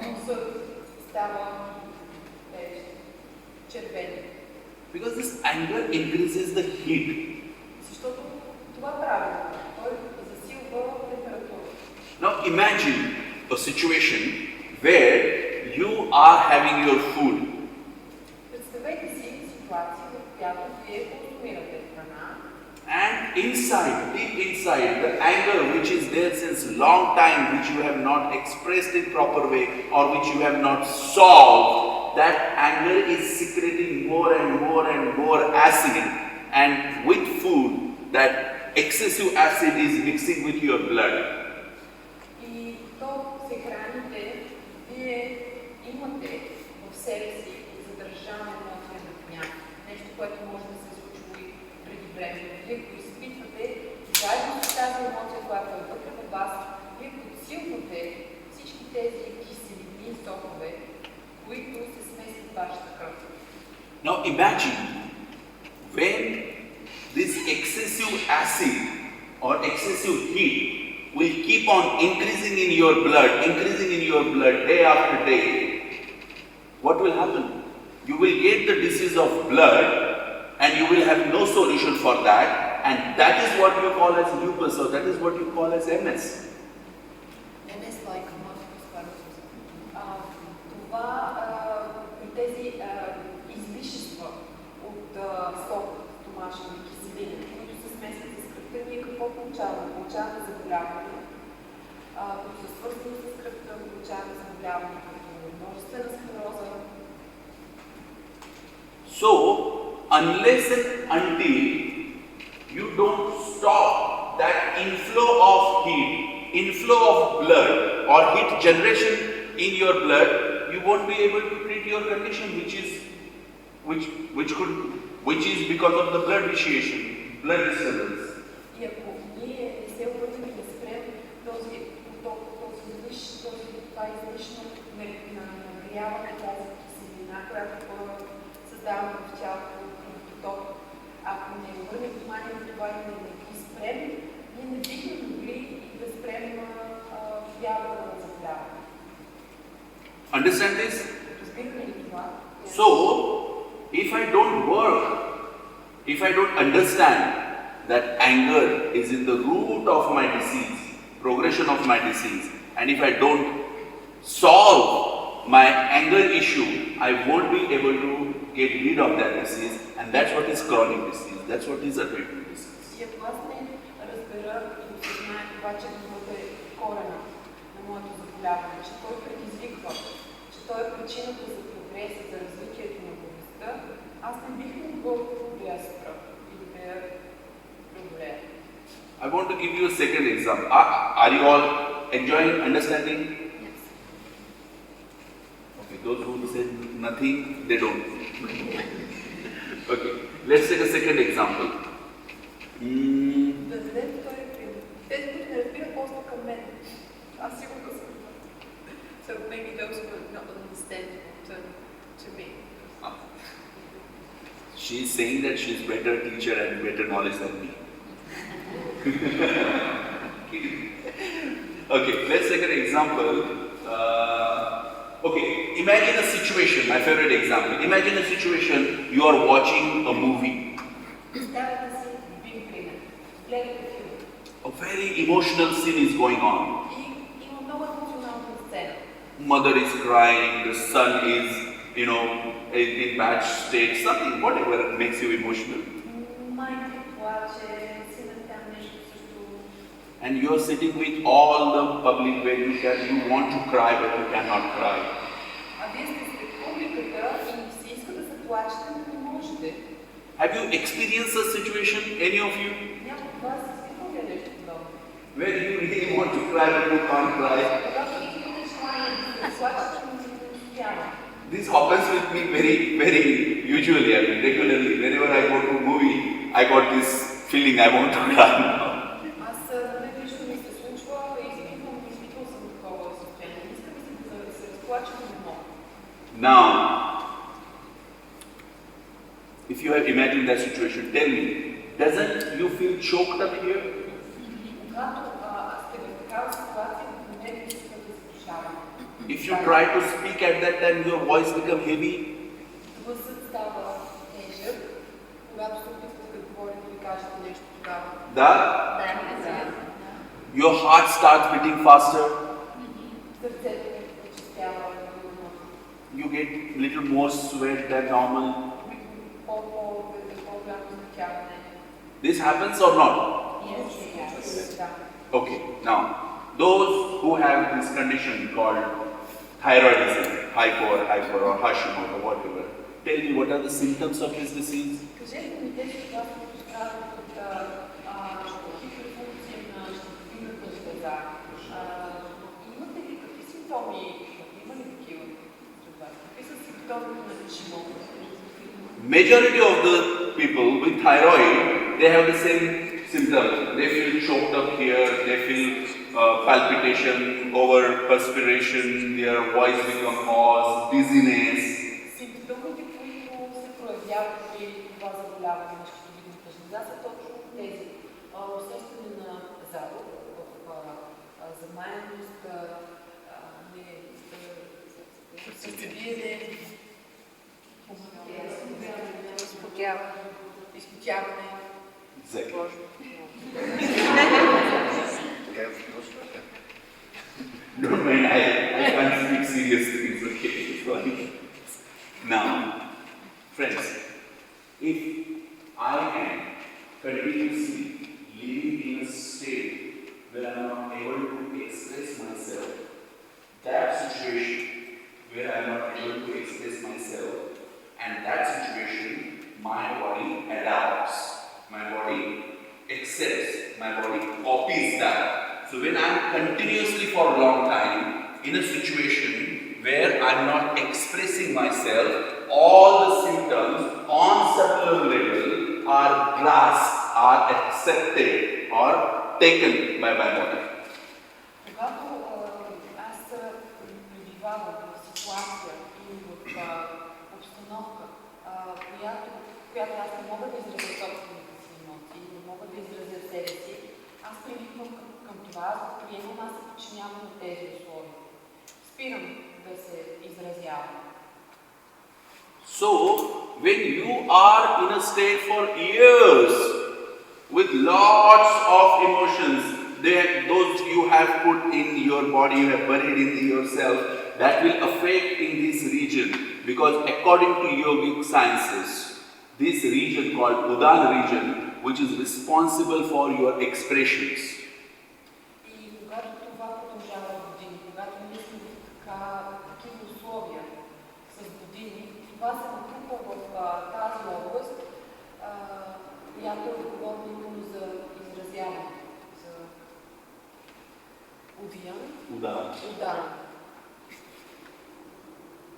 Носът става червен. Because this anger increases the heat. Защото това прави. Той засилва температурата. Now imagine a situation where you are having your food. Представете си ситуация, в която вие консумирате храна. And inside, deep inside, the anger which is there since long time, which you have not expressed in proper way or which you have not solved, that anger is secreting more and more and more acid, and with food, that excessive acid is mixing with your blood. И то се храните, вие имате в себе си задържана емоция на гняв. Нещо, което може да се случи и преди време. Вие го изпитвате, заедно с тази емоция, която е вътре в вас, вие подсилвате всички тези киселини и сокове, които се смесват в вашата кръв. Now imagine when this excessive acid or excessive heat will keep on increasing in your blood day after day. What will happen? You will get the disease of blood and you will have no solution for that, and that is what you call as lupus, or that is what you call as MS. MS like multiple sclerosis. Това при тези излишества от сок, стомашни киселини, които се смесват с кръвта, ние какво получаваме? Получаваме заболявания, които са свързани с кръвта, получаваме заболявания, като множествена склероза. So, unless and until you don't stop that inflow of heat, inflow of blood or heat generation in your blood, you won't be able to treat your condition, which is because of the blood vitiation, blood disturbance. И ако ние не се обърнем и да спрем този поток, това излишно нагряване, тази киселина, която създаваме в тялото кръвоток, ако не обърнем внимание на това и не ги спрем, ние не бихме могли да спрем явата на заболяване. Understand this? Разбираме ли това? So, if I don't work, if I don't understand that anger is in the root of my disease, progression of my disease, and if I don't solve my anger issue, I won't be able to get rid of that disease, and that's what is chronic disease, that's what is autoimmune disease. И ако аз не разбера и осъзная това, че гневът е корена на моето заболяване, че той предизвиква, че той е причината за прогреса, за развитието на болестта, аз не бих могъл да я спра или да я преодолея. I want to give you a second example. Are you all enjoying understanding? Yes. Okay, those who say nothing, they don't. Okay, let's take a second example. Да дадем втори пример. Тези, които не разбират, после към мен. Аз сигурно съм. So maybe those who are not understand to me. She's saying that she's better teacher and better knowledge than me. Okay, let's take an example. Okay, imagine a situation, my favorite example. Imagine a situation, you are watching a movie. Представете си един пример. Гледате филм. A very emotional scene is going on. И има много емоционална сцена. Mother is crying, the son is, in bad state, something, whatever makes you emotional. Майка плаче, синът там нещо също. And you are sitting with all the public where you want to cry but you cannot cry. А вие сте сред публиката и си иска да заплачете, но не можете. Have you experienced a situation, any of you, Някой от вас изпитва ли нещо подобно? where you really want to cry but you can't cry? Когато имате желание да заплачете, но не успява. This happens with me very usually, regularly. Whenever I go to a movie, I got this feeling I want to cry now. Аз лично ми се случва и изпитвал съм такова състояние. Искам да се разплача, но не мога. Now, if you have imagined that situation, tell me, doesn't you feel choked up here? Когато сте в такава ситуация, в момента си да се задушавам. If you try to speak at that time, your voice become heavy. Гласът става тежък, когато се опитвате да говорите и да кажете нещо тогава. Да? Your heart starts beating faster. Сърцето ми пречистява трудно. You get little more sweat than normal. По-голямо смятяване. This happens or not? Да. Okay, now, those who have this condition called thyroidism, hypo or Hashimoto, whatever, tell me what are the symptoms of this disease? Кажете ми тези от вас, които страдат от хиперфункция на щитовидната жлеза. Имате ли какви симптоми? Има ли такива сред вас? Какви са симптомите на Hashimoto? Majority of the people with thyroid, they have the same symptoms. They feel choked up here, they feel palpitation, over perspiration, their voice becomes hoarse, dizziness. Симптомите, които се проявяват при това заболяване на щитовидната жлеза, са точно тези. Усещане на задор, замаяност, сърцебиене, изпотяване. Don't mind, I can't speak serious things, okay? Sorry. Now, friends, if I am continuously living in a state where I am not able to express myself, that situation where I am not able to express myself, and that situation, my body adapts, my body accepts, my body copies that. So when I am continuously for a long time in a situation where I am not expressing myself, all the symptoms on cellular level are grasped, are accepted or taken by my body. Когато аз пребивавам в ситуация или в обстановка, която аз не мога да изразя собствените си емоции, не мога да изразя себе си, аз привиквам към това, аз го приемам, аз се подчинявам на тези условия. Спирам да се изразявам. So, when you are in a state for years with lots of emotions, those you have put in your body, you have buried in yourself, that will affect in this region. Because according to yogic sciences, this region called Udana region, which is responsible for your expressions. И когато това продължава години, когато ние сме в такива условия с години, това се натрупа в тази област, която е отговорна именно за изразяване, за удара.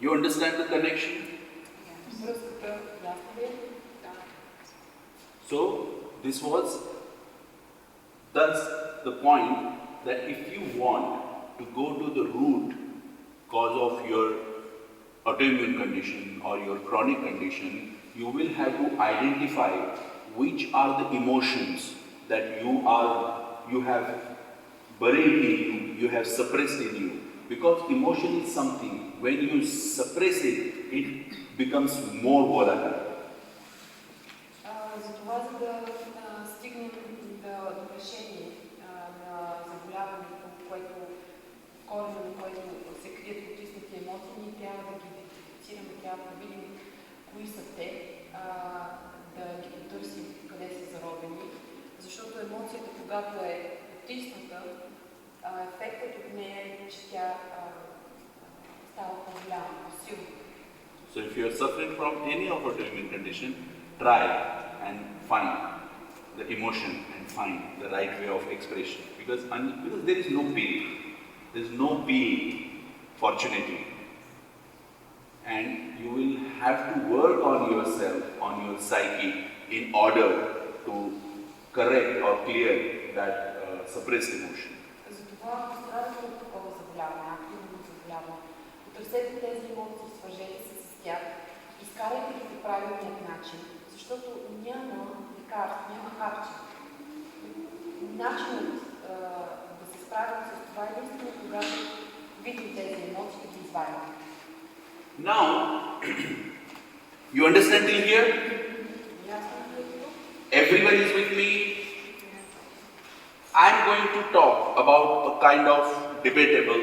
You understand the connection? Връзката ясна ли е? So this was thus the point that if you want to go to the root cause of your autoimmune condition or your chronic condition, you will have to identify which are the emotions that you have buried in you, you have suppressed in you. Because emotion is something, when you suppress it, it becomes more volatile. Затова, за да стигнем до решение на заболяването, което корена, на което се крият потиснати емоции, ние трябва да ги идентифицираме, трябва да видим кои са те, да ги потърсим къде са заробени, защото емоцията, когато е потисната, ефектът от нея е, че тя става по-голяма, по-силна. So if you are suffering from any of autoimmune condition, try and find the emotion and find the right way of expression. Because there is no pain. There is no pain, fortunately. And you will have to work on yourself, on your psyche, in order to correct or clear that suppressed emotion. Затова пострадате от такова заболяване, активно заболяване. Потърсете тези емоции, свържете се с тях, изкарайте ги по правилният начин, защото няма лекарство, няма харче. Начинът да се справим с това е наистина, когато видим тези емоции, да ги извадим. Now, you understand till here? Everyone is with me? I'm going to talk about a kind of debatable,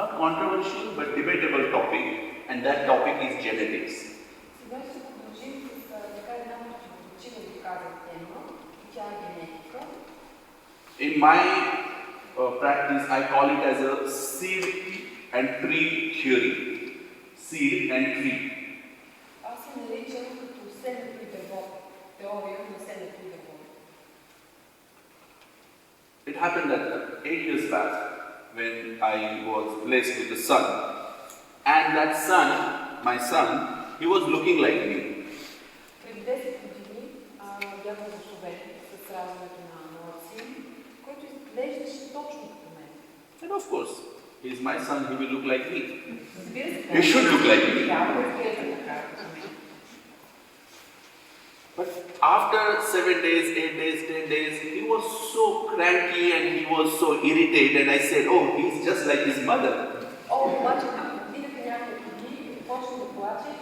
not controversial, but debatable topic, and that topic is genetics. Сега ще продължим с така една противоречива доказана тема, и тя е генетика. In my practice, I call it as a seed and tree theory. Seed and tree. Аз се наричам като семето и дърво. Теория на семето и дърво. It happened that 8 years back when I was blessed with a son. And that son, my son, he was looking like me. Преди 10 години бях благословен с раждането на моят син, който изглеждаше точно като мен. And of course, he is my son, he will look like me. He should look like me. But after 7 days, 8 days, 10 days, he was so cranky and he was so irritated. I said, oh, he's just like his mother. Обаче, видяха няколко дни, почна да плаче,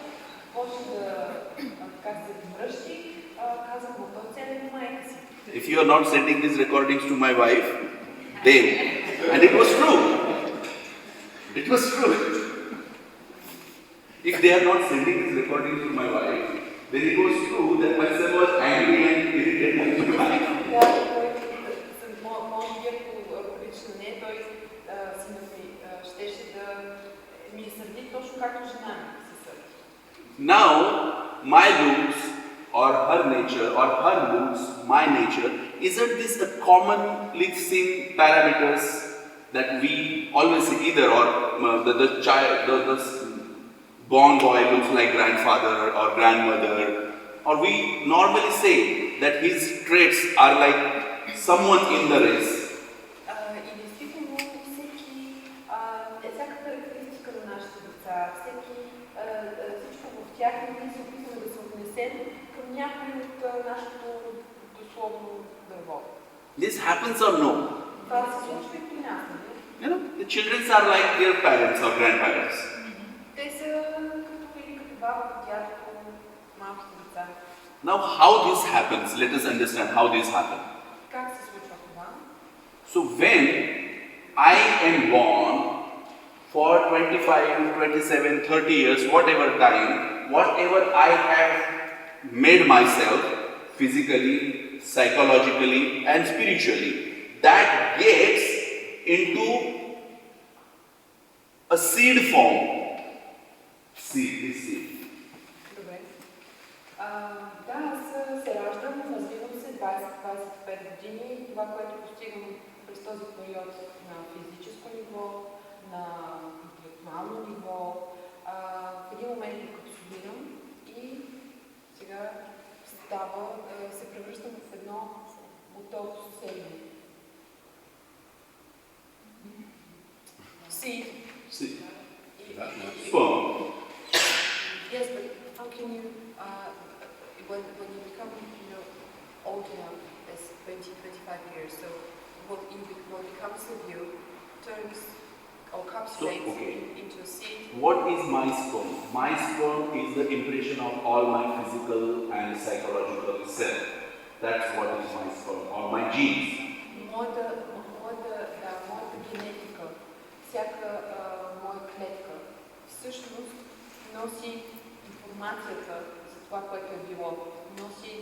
почна да се връщи, казах му, той цели на майка си. If you are not sending these recordings to my wife, then, and it was true. It was true. If they are not sending these recordings to my wife, then it was true that my son was angry and irritated with me. Може би ако прилича на нея, той синът ми щеше да ми е сърди точно както жена ми се сърди. Now, my looks or her nature or her looks, my nature, isn't this a commonly seen parameters that we always see either or the child, the born boy looks like grandfather or grandmother, or we normally say that his traits are like someone in the race. И действително всяка характеристика на нашите деца, всичко в тях ние се опитваме да се отнесем към някой от нашето дословно дърво. This happens or no? Това се случва и при нас, нали? You know, the children are like their parents or grandparents. Те са като или като баба, дядо, малките деца. Now, how this happens? Let us understand how this happens. Как се случва това? So when I am born for 25, 27, 30 years, whatever time, whatever I have made myself physically, psychologically and spiritually, that gets into a seed form. Seed. Добре. Да, аз се раждам, развивам се 20-25 години. Това, което постигам през този период на физическо ниво, на интелектуално ниво, в един момент го капсулирам и сега се превръщам в едно готово семе. Seed. Sperm. Yes, but how can you, when you become, old enough, as 20-25 years, so what becomes of you turns or encapsulates into a seed. What is my sperm? My sperm is the impression of all my physical and psychological self. That's what is my sperm, or my genes. Моята генетика, всяка моя клетка, всъщност носи информацията за това, което е било. Носи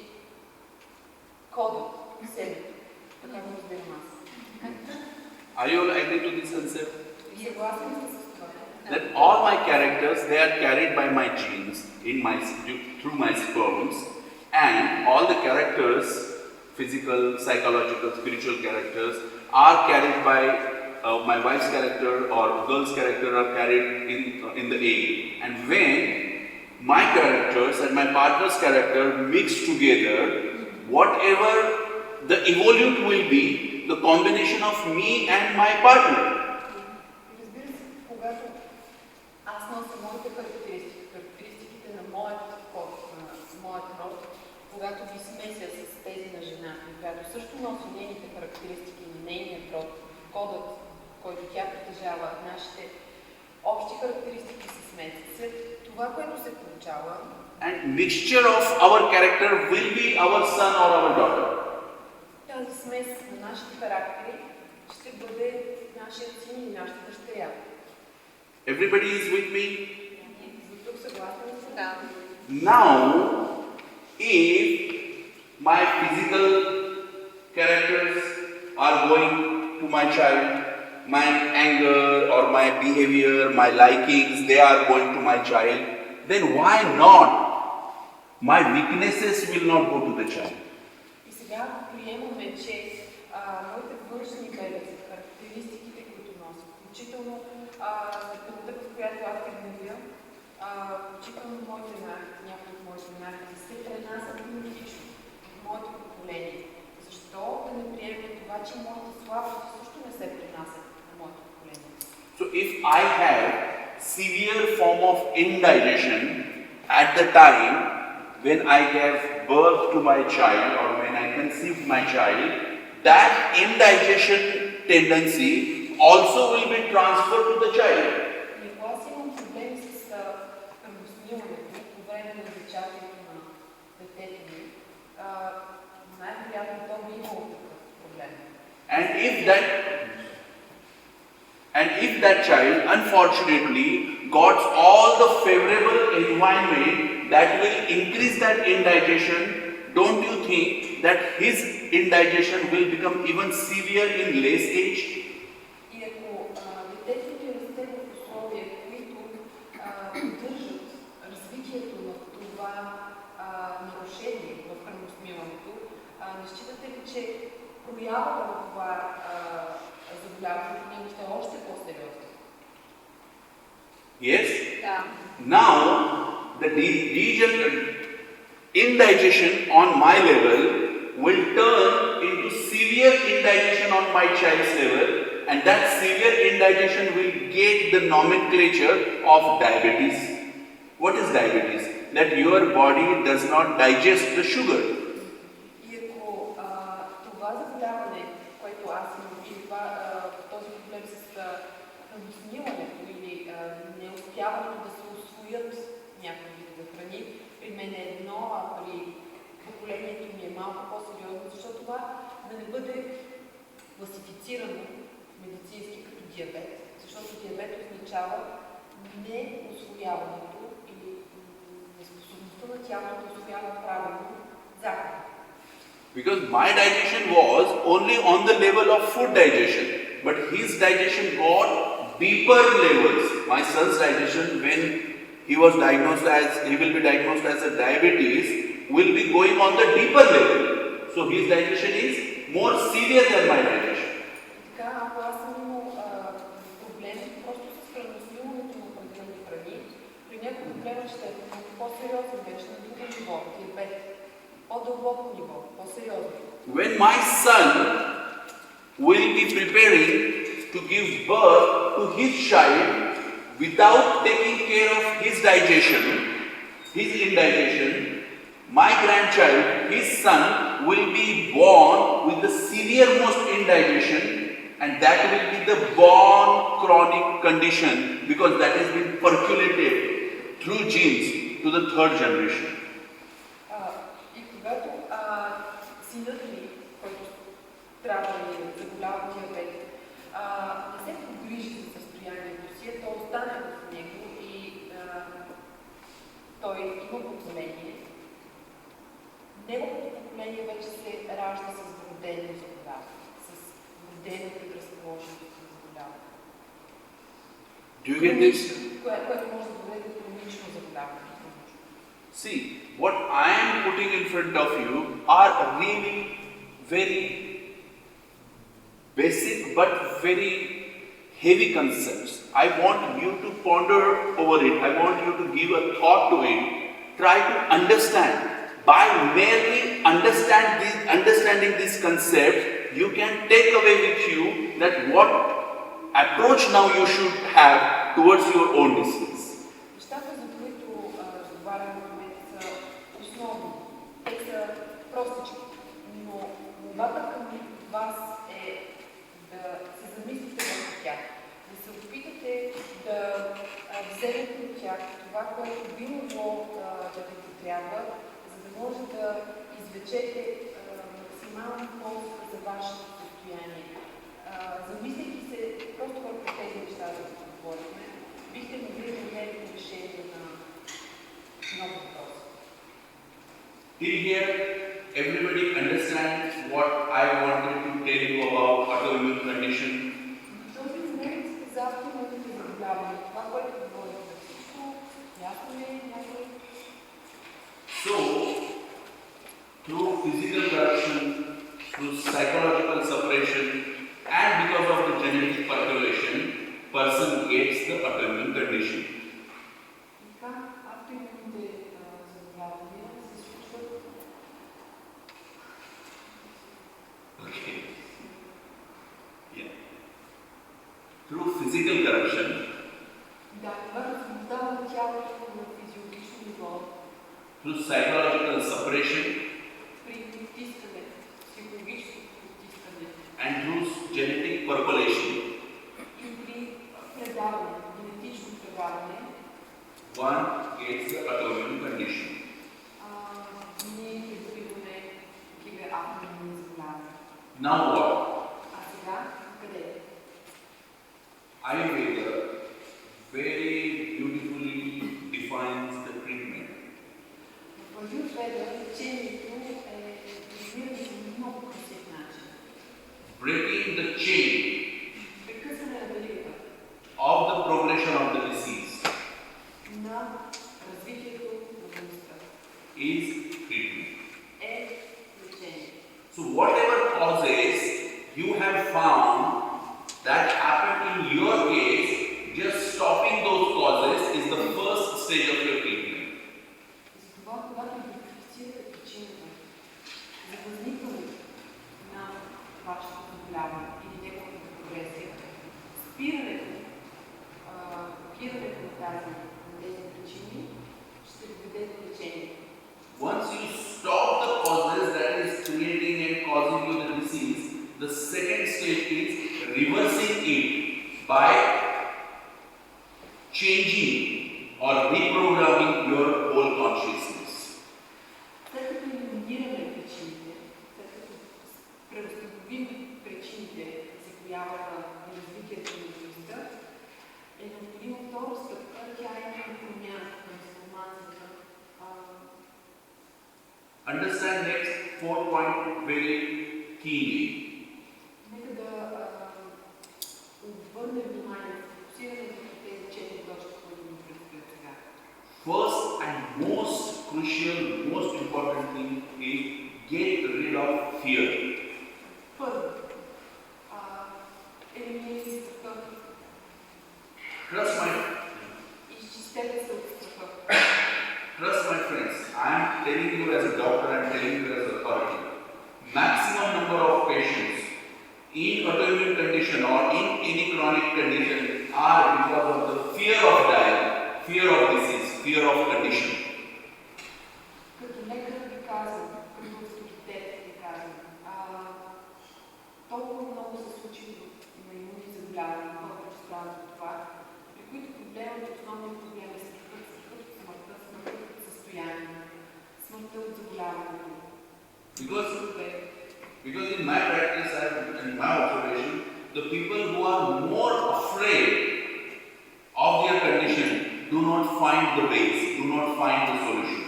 кода в себе. Така го разбирам аз. Are you all agree to this concept? Съгласен сте с това? That all my characters, they are carried by my genes through my sperms, and all the characters, physical, psychological, spiritual characters, are carried by my wife's character or girl's character are carried in the egg. And when my characters and my partner's character mix together, whatever the evolute will be, the combination of me and my partner. Разбира се, когато аз нося моите характеристиките на моят код, на моят род, когато ги смеся с тези на жена, която също носи нейните характеристики на нейния род, кодът, който тя притежава, нашите общи характеристики се смесят. След това, което се получава, and mixture of our character will be our son or our daughter. Тази смес на нашите характери ще бъде нашият син и нашата дъщеря. Everybody is with me? Тук съгласен съм? Да. Now, if my physical characters are going to my child, my anger or my behavior, my likings, they are going to my child, then why not my weaknesses will not go to the child? И сега приемаме, че моите външни белези, характеристиките, които нося, включително степента, в която аз се гневя, включително някои от моите навици, се пренасят генетично в моето поколение. Защо да не приемем това, че моите слабости също не се пренасят на моето поколение? So if I have severe form of indigestion at the time when I gave birth to my child or when I conceived my child, that indigestion tendency also will be transferred to the child. И ако аз имам проблеми с кръвосмилането по време на зачатието на детето ми, най-вероятно то би имало такъв проблем. And if that child unfortunately got all the favorable environment that will increase that indigestion, don't you think that his indigestion will become even severe in less age? И ако детето ни расте в условия, които поддържат развитието на това нарушение в кръвосмилането, не считате ли, че проявата на това заболяването няма ще още по-сериозно? Yes? Да. Now, the indigestion on my level will turn into severe indigestion on my child's level, and that severe indigestion will get the nomenclature of diabetes. What is diabetes? That your body does not digest the sugar. И ако това заболяване, което аз имам, или този проблем с кръвосмилането или неуспяването да се усвоят някои видове храни, при мен е едно, а при поколението ми е малко по-сериозно, защото това да не бъде класифицирано медицински като диабет, защото диабет означава неусвояването или неспособността на тялото да усвоява правилно захар. Because my digestion was only on the level of food digestion, but his digestion got deeper levels. My son's digestion, when he will be diagnosed as a diabetes, will be going on the deeper level. So his digestion is more severe than my digestion. Така, ако аз съм имал проблем просто с кръвосмилането на определени храни, при някои проблема ще е по-сериозен вече на друго ниво, диабет. по-дълбоко ниво, по-сериозно. When my son will be preparing to give birth to his child without taking care of his digestion, his indigestion, my grandchild, his son, will be born with the severest indigestion, and that will be the born chronic condition because that has been percolated through genes to the third generation. И когато синът ми, който трябва да заболява диабет, не се погрижи за състоянието си, то остане в него и той има поколение. Неговото поколение вече се ражда с вродено заболяване, с вродена предразположеност за заболяване. Do you get this? Което може да доведе до хронично заболяване. See, what I am putting in front of you are really very basic but very heavy concepts. I want you to ponder over it. I want you to give a thought to it. Try to understand. By merely understanding this concept, you can take away with you that what approach now you should have towards your own disease. Нещата, за които разговаряме в момента, са основни. Те са простички, но молбата към вас е да се замислите върху тях, да се опитате да вземете от тях това, което би могло да ви потрябва, за да може да извлечете максимална полза за вашето състояние. Замисляйки се просто върху тези неща, за които говорихме, бихте могли да намерите решение на много въпроси. Till here, everybody understands what I wanted to tell you about autoimmune condition. Този момент за автоимунните заболявания, това, което говорихме, всичко ясно ли е някой? So, through physical corruption, through psychological suppression, and because of the genetic perturbation, person gets the autoimmune condition. Така, автоимунните заболявания се случват. Okay. Yeah. Through physical corruption, Да, това възбуждава на тялото на физиологично ниво, through psychological suppression, при потискане, психологическо потискане and through genetic percolation, и при предаване, генетично предаване, one gets the autoimmune condition. ние придобиваме такива автоимунни заболявания. Now what? А сега къде? Ayurveda very beautifully defines the treatment. В Аюрведа лечението е дефинирано по много красив начин. Breaking the chain Прекъсване на веригата of the progression of the disease на развитието на болестта is treatment. е лечение. So whatever causes you have found that happened in your case, just stopping those causes is the first stage of your treatment. Затова, когато идентифицирате причината за възникването на вашето заболяване или неговата прогресия, спирането на тези причини ще доведе до лечение. Once you stop the causes that is creating and causing you the disease, the second stage is reversing it by changing or reprogramming your whole consciousness. След като елиминираме причините, след като преустановим причините за появата и развитието на болестта, е необходима втора стъпка, тя е промяна на информацията. Understand next 4 point very keenly. Нека да обърнем внимание, фокусираме върху тези 4 точки, които ни предстоят сега. First and most crucial, most important thing is get rid of fear. Първо, елиминирайте страха. Trust my Изчистете се от страха. Trust my friends, I am telling you as a doctor, I am telling you condition or in any chronic condition are because of the fear of dying, fear of disease, fear of condition. Като лекар ви казвам, като авторитет ви казвам, толкова много се случи на имунни заболявания, хората страдат от това, при които основният проблем е смъртта, смъртта от състояние, смъртта от заболяването. Because in my practice and in my observation, the people who are more afraid of their condition do not find the ways, do not find the solution.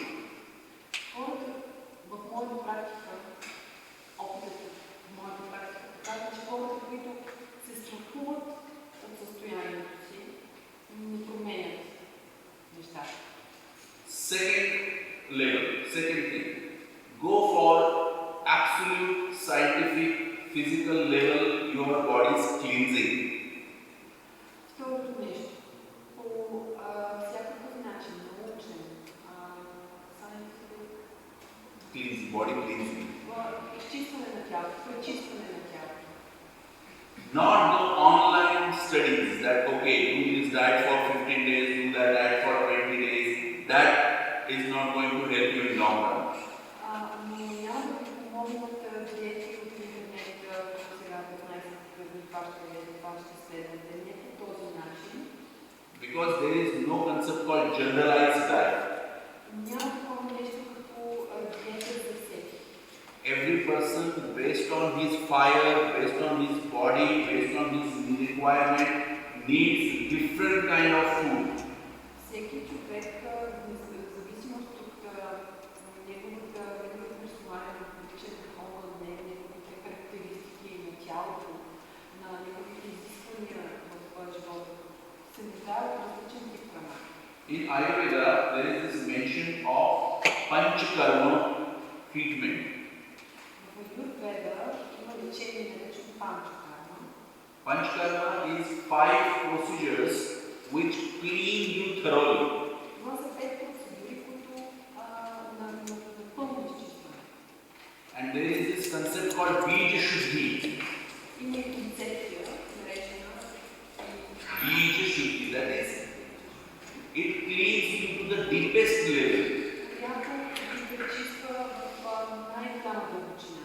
Хората в моята практика, опитът в моята практика показва, че хората, които се страхуват от състоянието си, не променят нещата. Second thing, go for absolute scientific physical level your body's cleansing. Второто нещо, по всякакъв начин, научен, Body cleansing. изчистване на тялото, пречистване на тялото. Not the online studies that, okay, do this diet for 15 days, do that diet for 20 days. That is not going to help you in long run. Няма да ви помогнат диети от интернет, сега 15 дни това ще следвате. Не по този начин. Because there is no concept called generalized diet. Няма такова нещо като диета за всеки. Every person, based on his fire, based on his body, based on his requirement, needs different kind of food. Всеки човек, в зависимост от неговата персонален личен духовен, неговите характеристики на тялото, на неговите изисквания в живота, се нуждае от различен тип храна. In Ayurveda, there is this mention of Panchakarma treatment. В Ayurveda има лечение наречено Panchakarma. Panchakarma is 5 procedures which clean you thoroughly. Това са 5 процедури, които напълно изчистване. And there is this concept called Bija Shuddhi. Има и концепция, наречена Bija Shuddhi, that is, it cleans you to the deepest level. която ги пречиства в най-голяма дълбочина.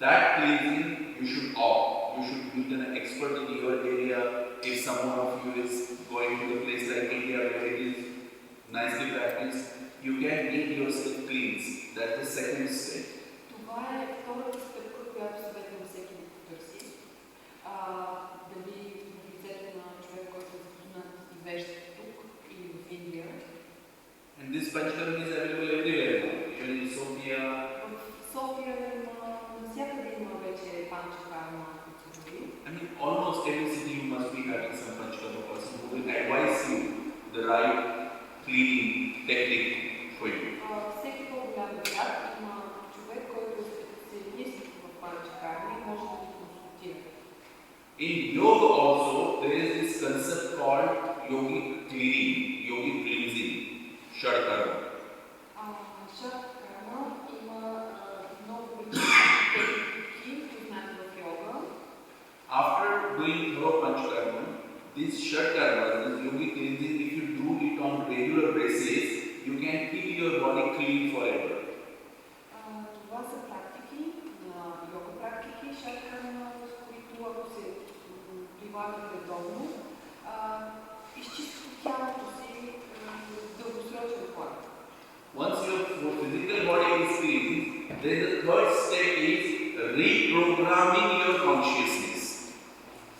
That cleansing you should opt. You should meet an expert in your area. If someone of you is going to a place like India where it is nicely practiced, you can get yourself cleansed. That's the second step. Това е втората стъпка, която съветвам всеки да потърси. Дали в лицето на човек, който е запознат и вежда тук или в Индия. And this Panchakarma is available everywhere now. Even in Sofia. В София навсякъде има вече Panchakarma процедури. I mean, almost every city you must be having some Panchakarma person who will advise you the right cleaning technique for you. Всеки по-голям град има човек, който е специалист в Panchakarma и може да ви консултира. In yoga also, there is this concept called yogic cleaning, yogic cleansing, Shadkarma. Shadkarma има много техники, познати в йога. After doing thorough Panchakarma, this Shadkarma, this yogic cleansing, if you do it on regular basis, you can keep your body clean forever. Това са практики на йога практики, Shadkarma, с които ако се прилагат редовно, изчистват тялото си дългосрочен план. Once your physical body is clean, then the third step is reprogramming your consciousness.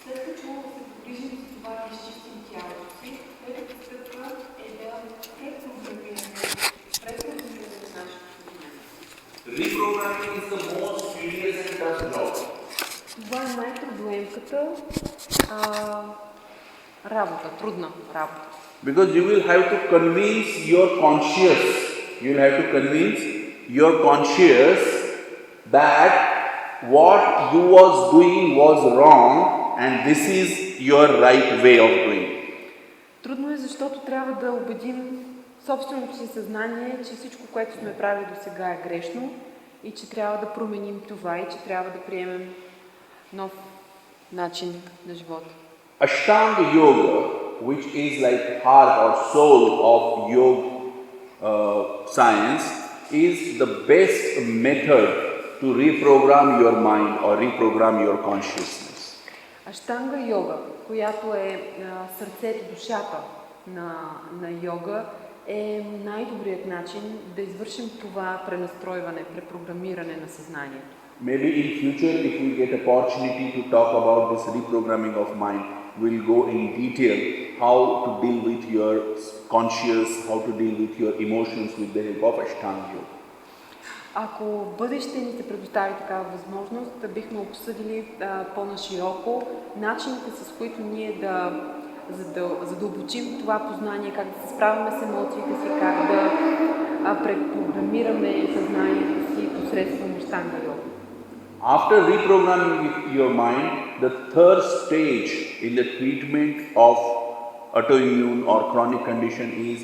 След като се погрижим за това да изчистим тялото си, третата стъпка е да препрограмираме нашето съзнание. Reprogramming is the most tedious and tough job. Това е най-трудоемката работа, трудна работа. Because you will have to convince your conscious, that what you was doing was wrong and this is your right way of doing. Трудно е, защото трябва да убедим собственото си съзнание, че всичко, което сме правили до сега е грешно и че трябва да променим това и че трябва да приемем начин на живот. Ashtanga yoga, which is like heart or soul of yoga science, is the best method to reprogram your mind or reprogram your consciousness. Аштанга йога, която е сърцето, душата на йога, е най-добрият начин да извършим това пренастройване, препрограмиране на съзнанието. Maybe in future, if we get opportunity to talk about this reprogramming of mind, we'll go in detail how to deal with your conscious, how to deal with your emotions with the help of Ashtanga yoga. Ако в бъдеще ни се предостави такава възможност, бихме обсъдили по-нашироко начините, с които ние да задълбочим това познание, как да се справяме с емоциите си, как да препрограмираме съзнанието си посредством Аштанга йога. After reprogramming your mind, the third stage in the treatment of autoimmune or chronic condition is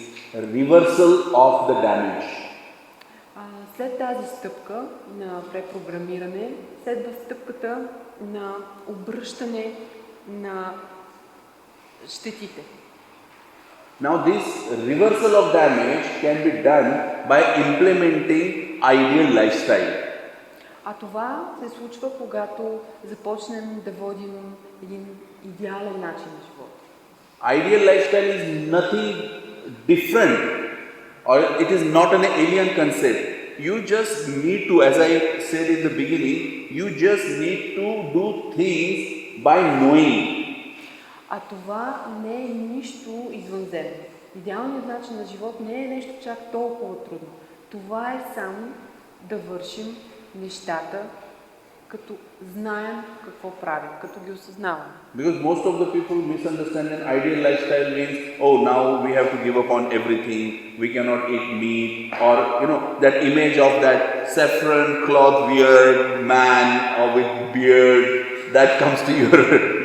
reversal of the damage. След тази стъпка на препрограмиране, следва стъпката на обръщане на щетите. Now this reversal of damage can be done by implementing ideal lifestyle. А това се случва, когато започнем да водим един идеален начин на живота. Ideal lifestyle is nothing different, or it is not an alien concept. You just need to, as I said in the beginning, you just need to do things by knowing. А това не е нищо извънземно. Идеалният начин на живот не е нещо чак толкова трудно. Това е само да вършим нещата, като знаем какво правим, като ги осъзнаваме. Because most of the people misunderstand an ideal lifestyle means, oh, now we have to give up on everything, we cannot eat meat, or that image of that saffron cloth weared man or with beard, that comes to your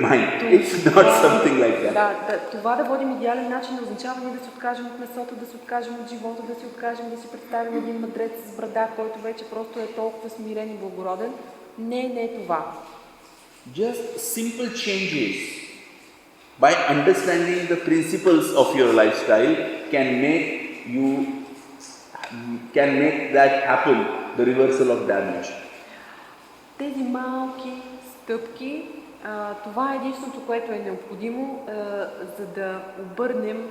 mind. It's not something like that. Това да водим идеален начин не означава ние да се откажем от месото, да се откажем от живота, да се откажем, да си представим един мъдрец с брада, който вече просто е толкова смирен и благороден. Не е това. Just simple changes by understanding the principles of your lifestyle can make that happen, the reversal of damage. Тези малки стъпки, това е единственото, което е необходимо, за да обърнем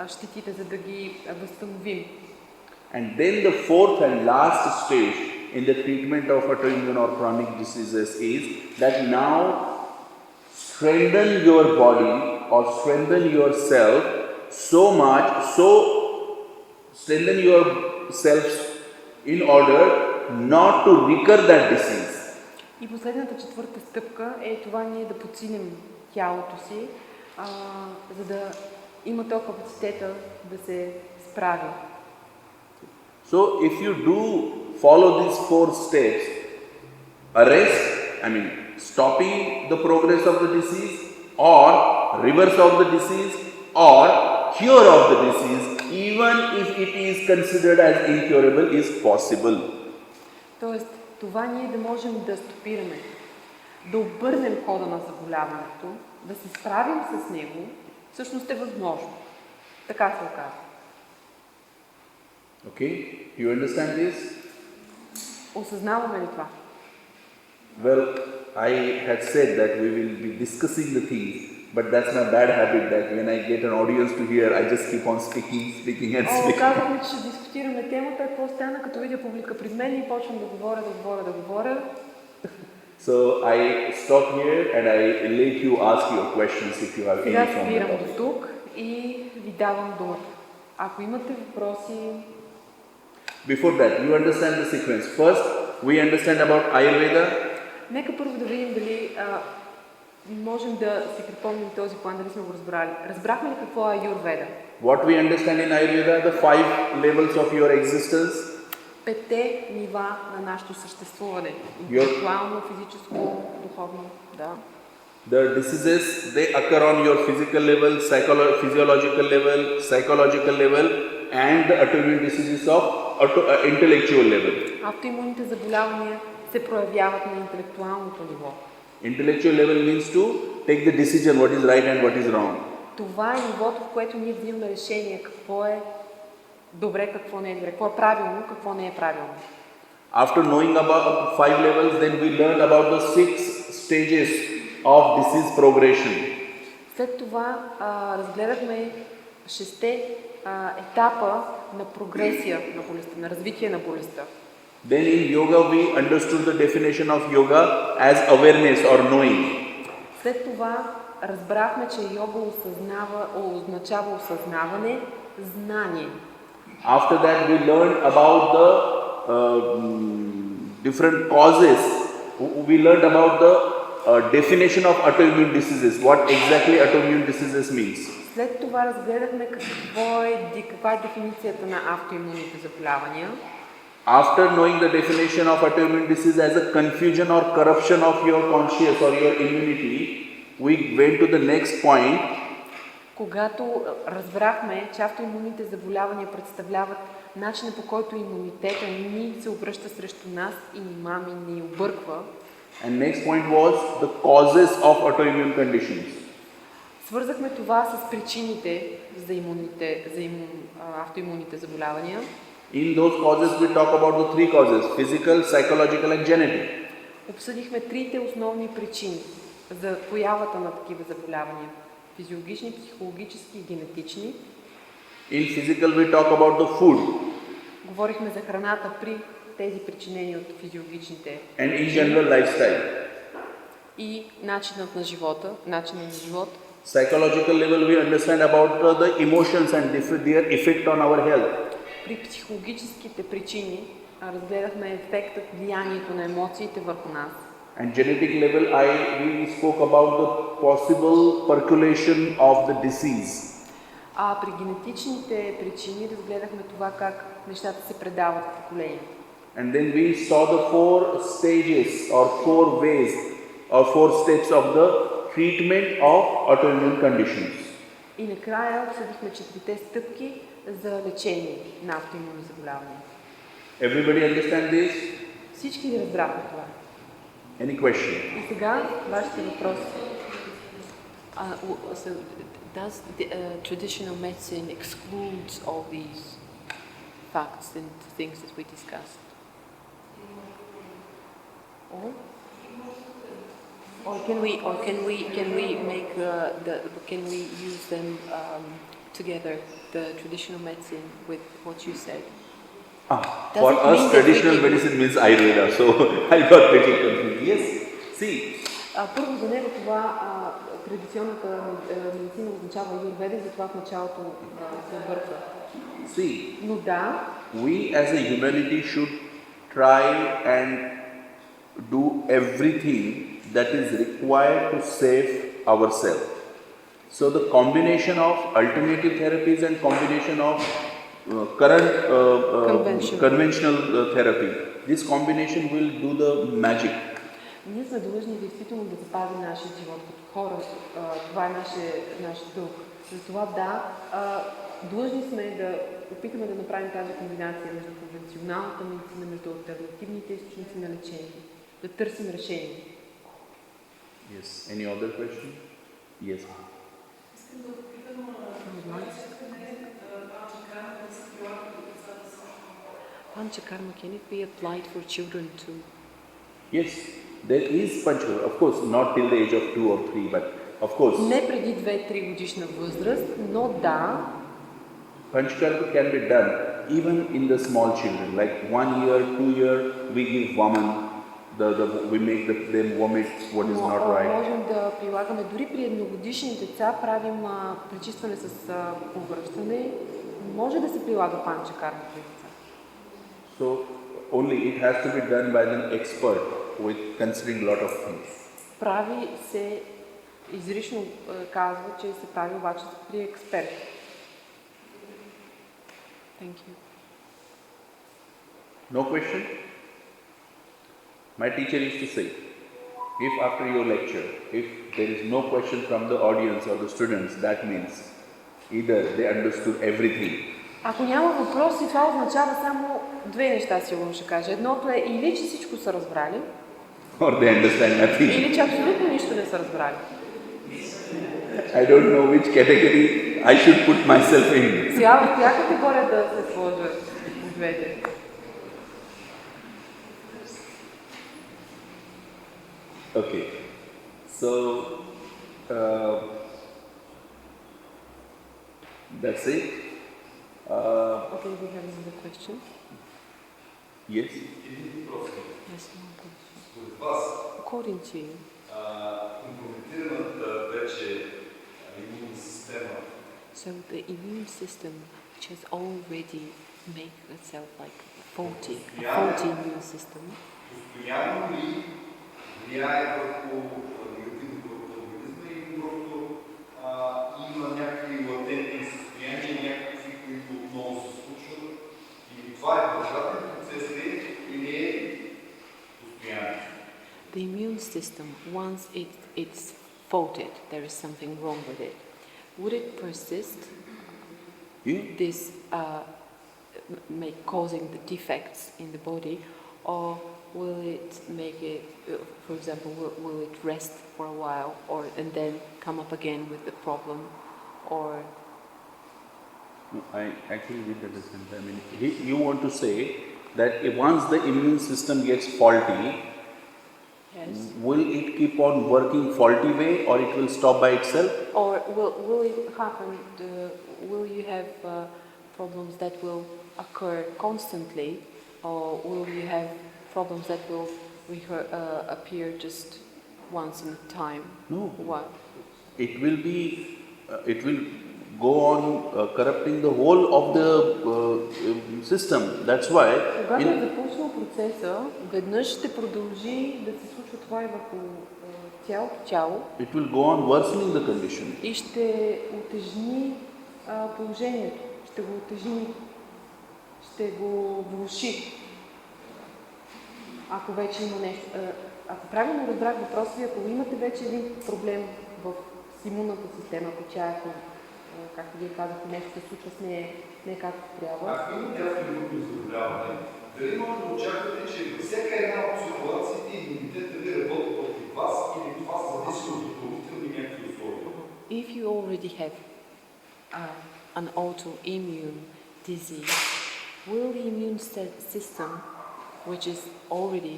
щетите, за да ги възстановим. And then the fourth and last stage in the treatment of autoimmune or chronic diseases is that now strengthen your body or strengthen yourself so much, strengthen yourself in order not to recur that disease. И последната четвърта стъпка е това ние да подсилим тялото си, за да има то капацитета да се справи. So if you do follow these four steps, arrest, stopping the progress of the disease, or reverse of the disease, or cure of the disease, even if it is considered as incurable, is possible. Тоест, това ние да можем да стопираме, да обърнем хода на заболяването, да се справим с него, всъщност е възможно. Така се оказва. Okay, you understand this? Осъзнаваме ли това? Well, I had said that we will be discussing the things, but that's my bad habit that when I get an audience to hear, I just keep on speaking and speaking. Казахме, че ще дискутираме темата, какво стана, като видя публика пред мен и почвам да говоря. So I stop here and I let you ask your questions if you have any. Сега спирам до тук и ви давам думата. Ако имате въпроси... Before that, you understand the sequence. First, we understand about Ayurveda. Нека първо да видим дали можем да си припомним този план, дали сме го разбрали. Разбрахме ли какво е Ayurveda? What we understand in Ayurveda, the 5 levels of your existence. 5 нива на нашето съществуване. Интелектуално, физическо, духовно, да. The diseases, they occur on your physical level, physiological level, psychological level, and the autoimmune diseases of intellectual level. Автоимунните заболявания се проявяват на интелектуалното ниво. Intellectual level means to take the decision what is right and what is wrong. Това е нивото, в което ние взимаме решение какво е добре, какво не е добре, какво е правилно, какво не е правилно. After knowing about 5 levels, then we learned about the 6 stages of disease progression. След това разгледахме 6 етапа на прогресия на болестта, на развитие на болестта. Then in yoga we understood the definition of yoga as awareness or knowing. След това разбрахме, че йога означава осъзнаване, знание. After that we learned about the different causes. We learned about the definition of autoimmune diseases. What exactly autoimmune diseases means. След това разгледахме каква е дефиницията на автоимунните заболявания. After knowing the definition of autoimmune disease as a confusion or corruption of your conscious or your immunity, we went to the next point. Когато разбрахме, че автоимунните заболявания представляват начина, по който имунитета ни се обръща срещу нас и ни мами, ни обърква. And next point was the causes of autoimmune conditions. Свързахме това с причините за автоимунните заболявания. In those causes we talk about the 3 causes: physical, psychological and genetic. Обсъдихме 3 основни причини за появата на такива заболявания: физиологични, психологически и генетични. In physical we talk about the food. Говорихме за храната при тези причинени от физиологичните. And in general lifestyle. И начинът на живота, начинът на живот. Psychological level we understand about the emotions and their effect on our health. При психологическите причини разгледахме ефектът, влиянието на емоциите върху нас. And genetic level we spoke about the possible percolation of the disease. При генетичните причини разгледахме това как нещата се предават в поколението. And then we saw the 4 stages or 4 ways or 4 steps of the treatment of autoimmune conditions. И накрая обсъдихме 4 стъпки за лечение на автоимунни заболявания. Everybody understand this? Всички ли разбрахме това? Any question? И сега вашите въпроси. So does the traditional medicine excludes all these facts and things that we discussed? Or can we make can we use them together, the traditional medicine with what you said? For us traditional medicine means Ayurveda, so I got little confused. Yes, see. Първо за него това традиционната медицина означава Ayurveda, затова в началото се обърква. See. Но да. We as a humanity should try and do everything that is required to save ourselves. So the combination of alternative therapies and combination of current conventional therapy, this combination will do the magic. Ние сме длъжни действително да запазим нашия живот като хора. Това е наш дълг. Затова длъжни сме да опитаме да направим тази комбинация между конвенционалната медицина, между алтернативните източници на лечение. Да търсим решение. Yes. Any other question? Yes. Panchakarma, can it be applied for children too? Yes, there is Panchakarma. Of course, not till the age of 2 or 3, but of course. Не преди 2-3 годишна възраст, но да. Panchakarma can be done even in the small children, like 1 year, 2 year, we give woman, we make them vomit what is not right. Можем да прилагаме дори при едногодишни деца, правим пречистване с повръщане. Може да се прилага панчакарма при деца. So only it has to be done by an expert with considering a lot of things. Прави се, изрично казва, че се прави обаче при експерт. Thank you. No question? My teacher used to say, if after your lecture, if there is no question from the audience or the students, that means either they understood everything. Ако няма въпроси, това означава само 2 неща, сигурно ще кажа. Едното е или че всичко са разбрали. or they understand nothing. Или че абсолютно нищо не са разбрали. I don't know which category I should put myself in. Сега в коя категория да се сложа двете? Okay. So, that's it. Okay, we have another question. Yes. Yes, no question. Според вас, According to you, компрометираната вече имунна система, so the immune system, which has already made itself like faulty, a faulty immune system, постоянно ли влияе върху негативно върху организма или просто има някакви латентни състояния, някакви, които отново се случват? И това е продължателен процес ли или е постоянен? the immune system, once it's faulted, there is something wrong with it. Would it persist? This causing the defects in the body, or will it make it, for example, will it rest for a while, or and then come up again with the problem, or? No, I actually didn't understand. I mean, you want to say that once the immune system gets faulty, Yes. will it keep on working faulty way, or it will stop by itself? Or will it happen? Will you have problems that will occur constantly, or will you have problems that will appear just once in time? No. What? It will be. It will go on corrupting the whole of the system. That's why. Когато е започнал процеса, веднъж ще продължи да се случва това и върху цялото тяло. It will go on worsening the condition. И ще утежни положението, ще го утежни, ще го влоши. Ако вече има нещо. Ако правилно разбрах въпроса ви, ако имате вече един проблем в имунната система, ако тя е, както вие казахте, нещо се случва с нея не както трябва. Ако имате автоимунно заболяване, дали може да очаквате, че във всяка една от ситуациите имунитета ви работи против вас или това зависи от допълнителни някакви условия? If you already have an autoimmune disease, will the immune system, which is already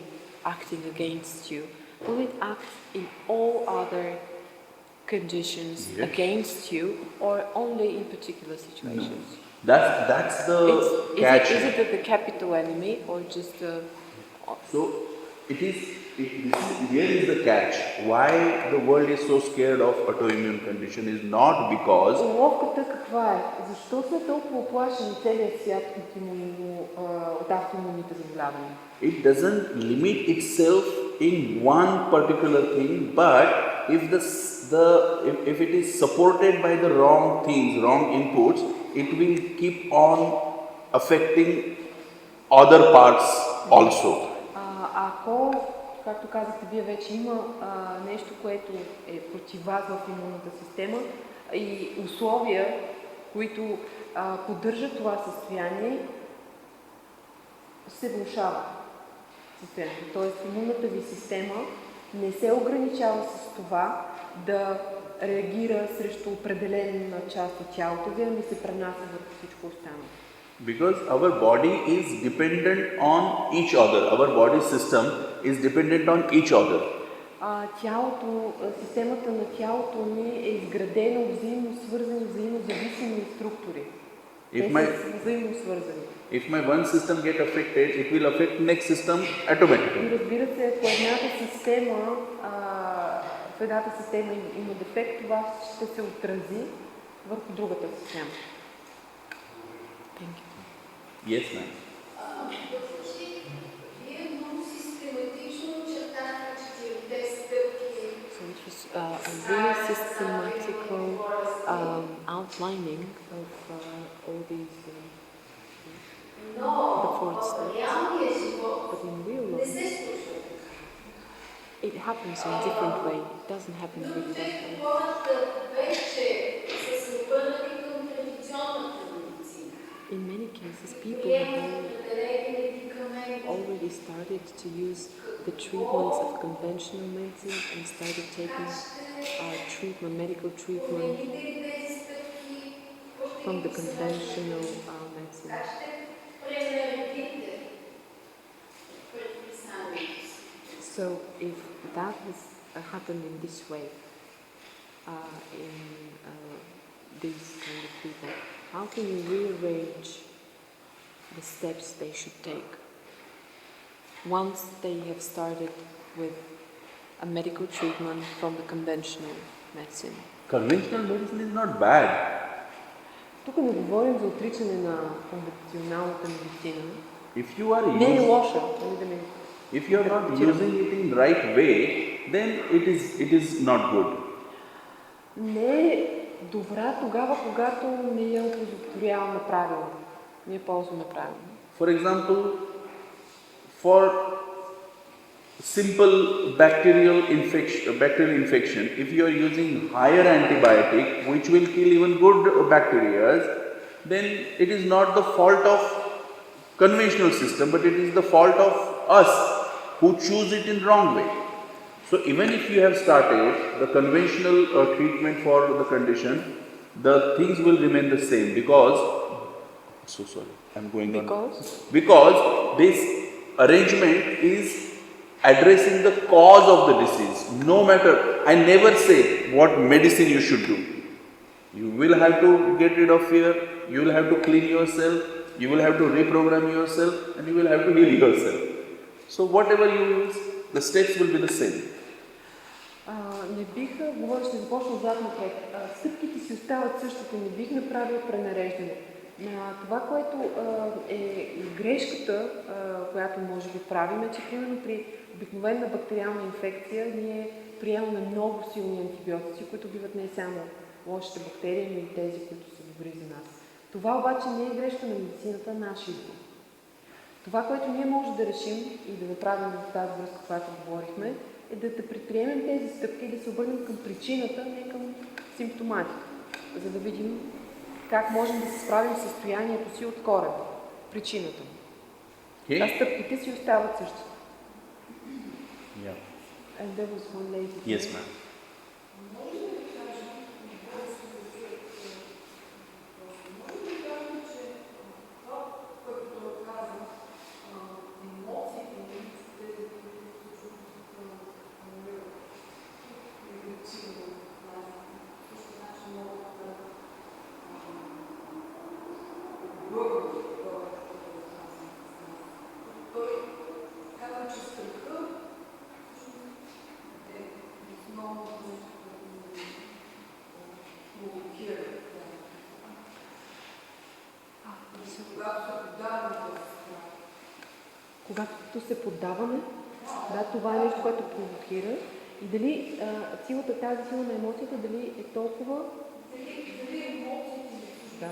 acting against you, will it act in all other conditions against you, or only in particular situations? No. That's the catch. Is it the capital enemy, or just the? So it is. Here is the catch. Why the world is so scared of autoimmune condition is not because. Уловката каква е? Защо сме толкова оплашени целият свят от автоимунните заболявания? It doesn't limit itself in one particular thing, but if it is supported by the wrong things, wrong inputs, it will keep on affecting other parts also. Ако, както казахте вие, вече има нещо, което е против вас в имунната система и условия, които поддържат това състояние, се влошава състоянието. Тоест имунната ви система не се ограничава с това да реагира срещу определена част от тялото ви, ами се пренася върху всичко останало. Because our body is dependent on each other. Our body system is dependent on each other. Системата на тялото ни е изградена от взаимно свързани, взаимно зависими структури. Те са взаимно свързани. If my one system get affected, it will affect next system automatically. И разбира се, ако в едната система има дефект, това ще се отрази върху другата система. Thank you. Yes, ma'am. Вие много систематично очертахте 4 стъпки. So it was a really systematical outlining of all these the fourth steps. But in real life, it happens in a different way. It doesn't happen really that way. In many cases, people have already started to use the treatments of conventional medicine and started taking medical treatment from the conventional medicine. So if that has happened in this way, in these kind of people, how can you rearrange the steps they should take once they have started with a medical treatment from the conventional medicine? Conventional medicine is not bad. Тук не говорим за отричане на конвенционалната медицина. If you are Не е using, лоша. if you are not using it in right way, then it is not good. Не е добра тогава, когато не я оползотворяваме правилно. Не я ползваме правилно. For example, for simple bacterial infection, if you are using higher antibiotic, which will kill even good bacteria, then it is not the fault of conventional system, but it is the fault of us who choose it in wrong way. So even if you have started the conventional treatment for the condition, the things will remain the same because because this arrangement is addressing the cause of the disease. No matter, I never say what medicine you should do. You will have to get rid of fear, you will have to clean yourself, you will have to reprogram yourself, and you will have to heal yourself. So whatever you use, the steps will be the same. Не бих, ще започна отзад напред. Стъпките си остават същите, не бих направил пренареждане. Това, което е грешката, която може би правим, е, че примерно при обикновена бактериална инфекция ние приемаме много силни антибиотици, които биват не само лошите бактерии, но и тези, които са добри за нас. Това обаче не е грешка на медицината, наш избор. Това, което ние можем да решим и да направим в тази връзка, която говорихме, е да предприемем тези стъпки и да се обърнем към причината, не към симптоматика, за да видим как можем да се справим с състоянието си от корена, причината му. А стъпките си остават същите. Yeah. And there was one lady. Yes, ma'am. Когато се поддаваме, да, това е нещо, което провокира. И дали тази сила на емоцията, дали е толкова... Да.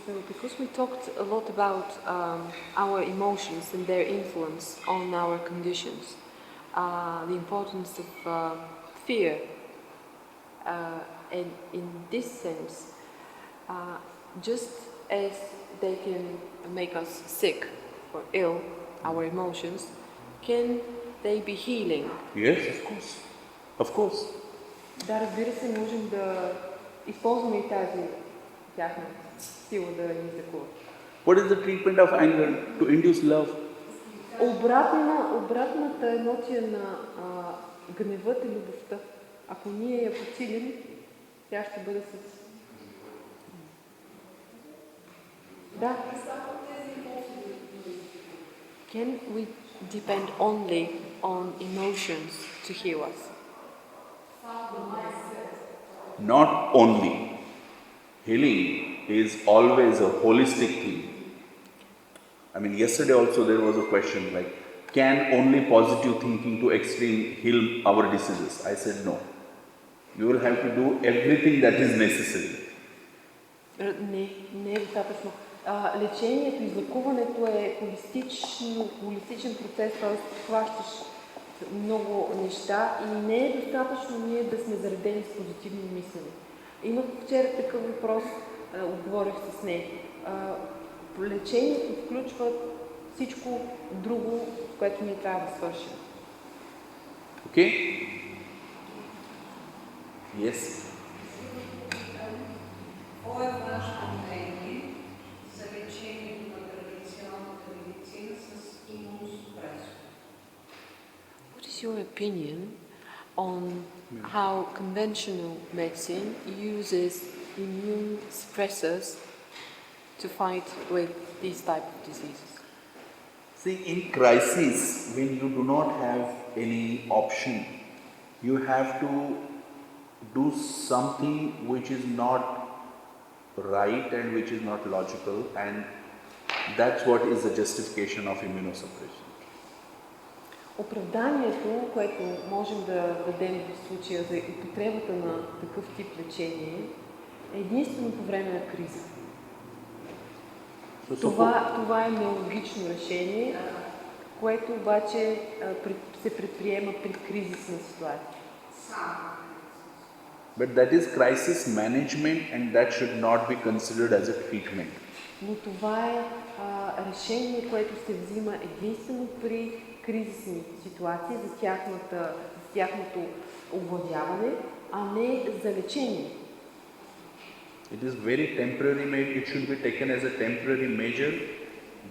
So because we talked a lot about our emotions and their influence on our conditions, the importance of fear, and in this sense, just as they can make us sick or ill, our emotions, can they be healing? Yes, of course. Of course. Да, разбира се, можем да използваме и тази тяхна сила да ни излекува. What is the treatment of anger? To induce love. Обратната емоция на гневът и любовта. Ако ние я подсилим, тя ще бъде с... Да. Can we depend only on emotions to heal us? Not only. Healing is always a holistic thing. I mean, yesterday also there was a question like, can only positive thinking to extreme heal our diseases? I said no. You will have to do everything that is necessary. Не е достатъчно. Лечението, излекуването е холистичен процес, т.е. хващаш много неща и не е достатъчно ние да сме заредени с позитивно мислене. Имах вчера такъв въпрос, отговорих с нея. Лечението включва всичко друго, което ние трябва да свършим. Okay? Yes. Какво е вашето мнение за лечението на традиционната медицина с имуносупресор? What is your opinion on how conventional medicine uses immune suppressors to fight with these type of diseases? See, in crisis, when you do not have any option, you have to do something which is not right and which is not logical, and that's what is the justification of immunosuppression. Оправданието, което можем да дадем в случая за употребата на такъв тип лечение, е единствено по време на криза. Това е нелогично решение, което обаче се предприема при кризисна ситуация. But that is crisis management and that should not be considered as a treatment. Но това е решение, което се взима единствено при кризисни ситуации за тяхното овладяване, а не за лечение. It is very temporary, it should be taken as a temporary measure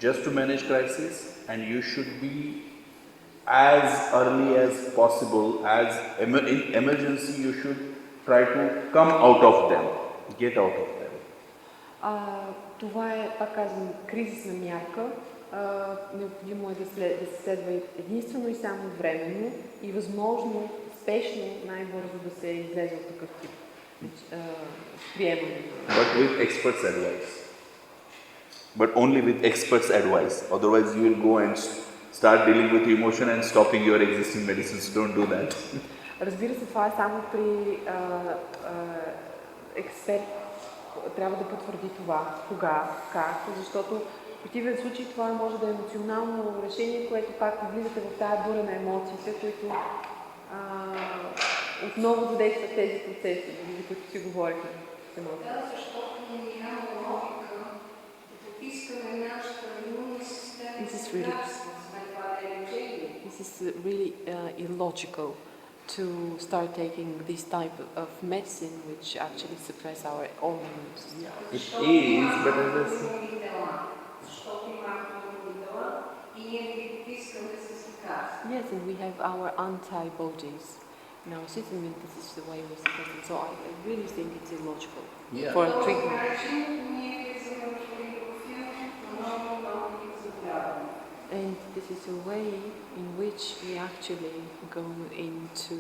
just to manage crisis, and you should be as early as possible, as in emergency you should try to come out of them, get out of them. Това е, пак казвам, кризисна мярка. Необходимо е да се следва единствено и само временно и възможно спешно най-бързо да се излезе от такъв тип приемане. But with experts' advice. But only with experts' advice. Otherwise you will go and start dealing with emotion and stopping your existing medicines. Don't do that. Разбира се, това е само при експерт. Трябва да потвърди това. Кога, как, защото в противен случай това може да е емоционално решение, което пак влизате в тая буря на емоциите, които отново задействат тези процеси, за които си говорихме. Да, защото няма логика да искаме нашата имунна система да това да е лечение. This is really illogical to start taking this type of medicine which actually suppress our own immune system. It is, but as I said, yes, and we have our antibodies in our system, and this is the way we suppress it. So I really think it's illogical for a treatment. And this is a way in which we actually go into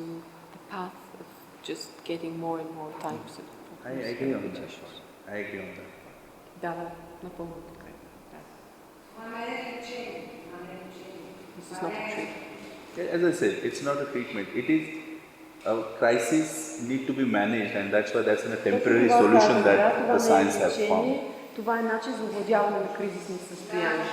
the path of just getting more and more types of problems. I agree on that. I agree on that. Да, напълно така. This is not a treatment. As I said, it's not a treatment. It is a crisis need to be managed, and that's why that's a temporary solution that the science has found. Това е начин за овладяване на кризисни състояния.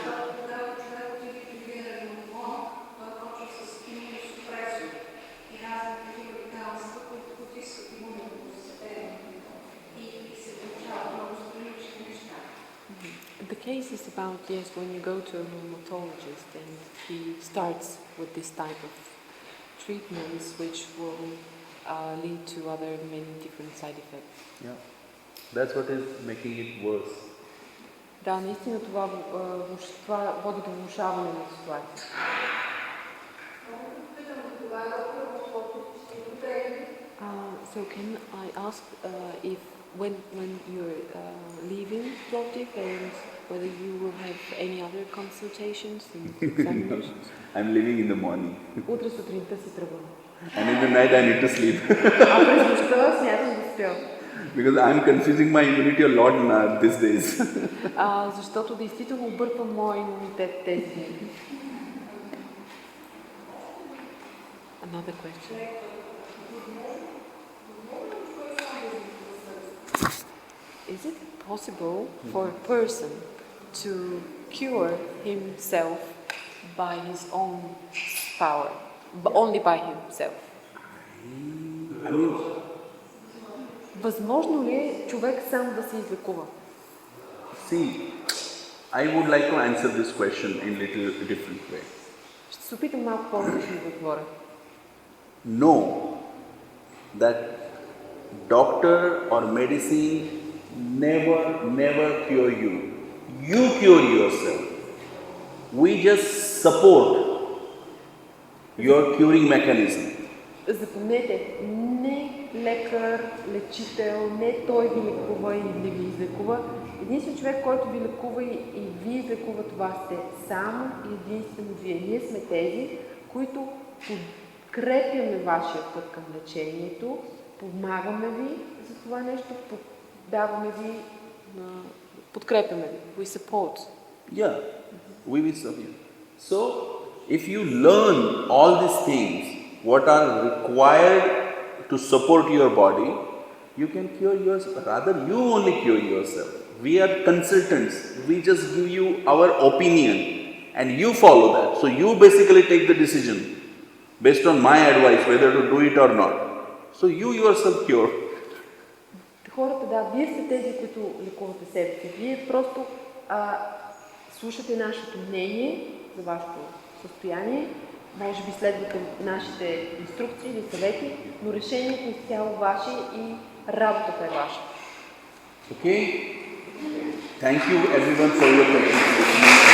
The case is about, yes, when you go to a rheumatologist and he starts with this type of treatments which will lead to other many different side effects. Yeah, that's what is making it worse. Да, наистина това води до влошаване на ситуацията. So can I ask if when you're leaving Plovdив and whether you will have any other consultations and examinations? I'm leaving in the morning. Утре сутринта си тръгвам. And in the night I need to sleep. А през нощта смятам да спя. Because I'm confusing my immunity a lot these days. Защото действително обърквам моя имунитет тези дни. Another question. Is it possible for a person to cure himself by his own power? Only by himself. I mean, Възможно ли е човек сам да се излекува? see, I would like to answer this question in little different way. Ще се опитам малко по-различно да отговоря. Know that doctor or medicine never cure you. You cure yourself. We just support your curing mechanism. Запомнете, не лекар, лечител, не той ви лекува или ви излекува. Единствен човек, който ви лекува и ви излекува, това сте само и единствено вие. Ние сме тези, които подкрепяме вашия път към лечението, помагаме ви за това нещо, даваме ви, подкрепяме ви. We support. Yeah, we will serve you. So, if you learn all these things, what are required to support your body, you can cure yourself. Rather, you only cure yourself. We are consultants. We just give you our opinion and you follow that. So, you basically take the decision based on my advice whether to do it or not. So, you yourself cure. Хората, да, вие сте тези, които лекувате себе си. Вие просто слушате нашето мнение за вашето състояние, може би следвате нашите инструкции или съвети, но решението е изцяло ваше и работата е ваша. Okay? Thank you everyone for your participation.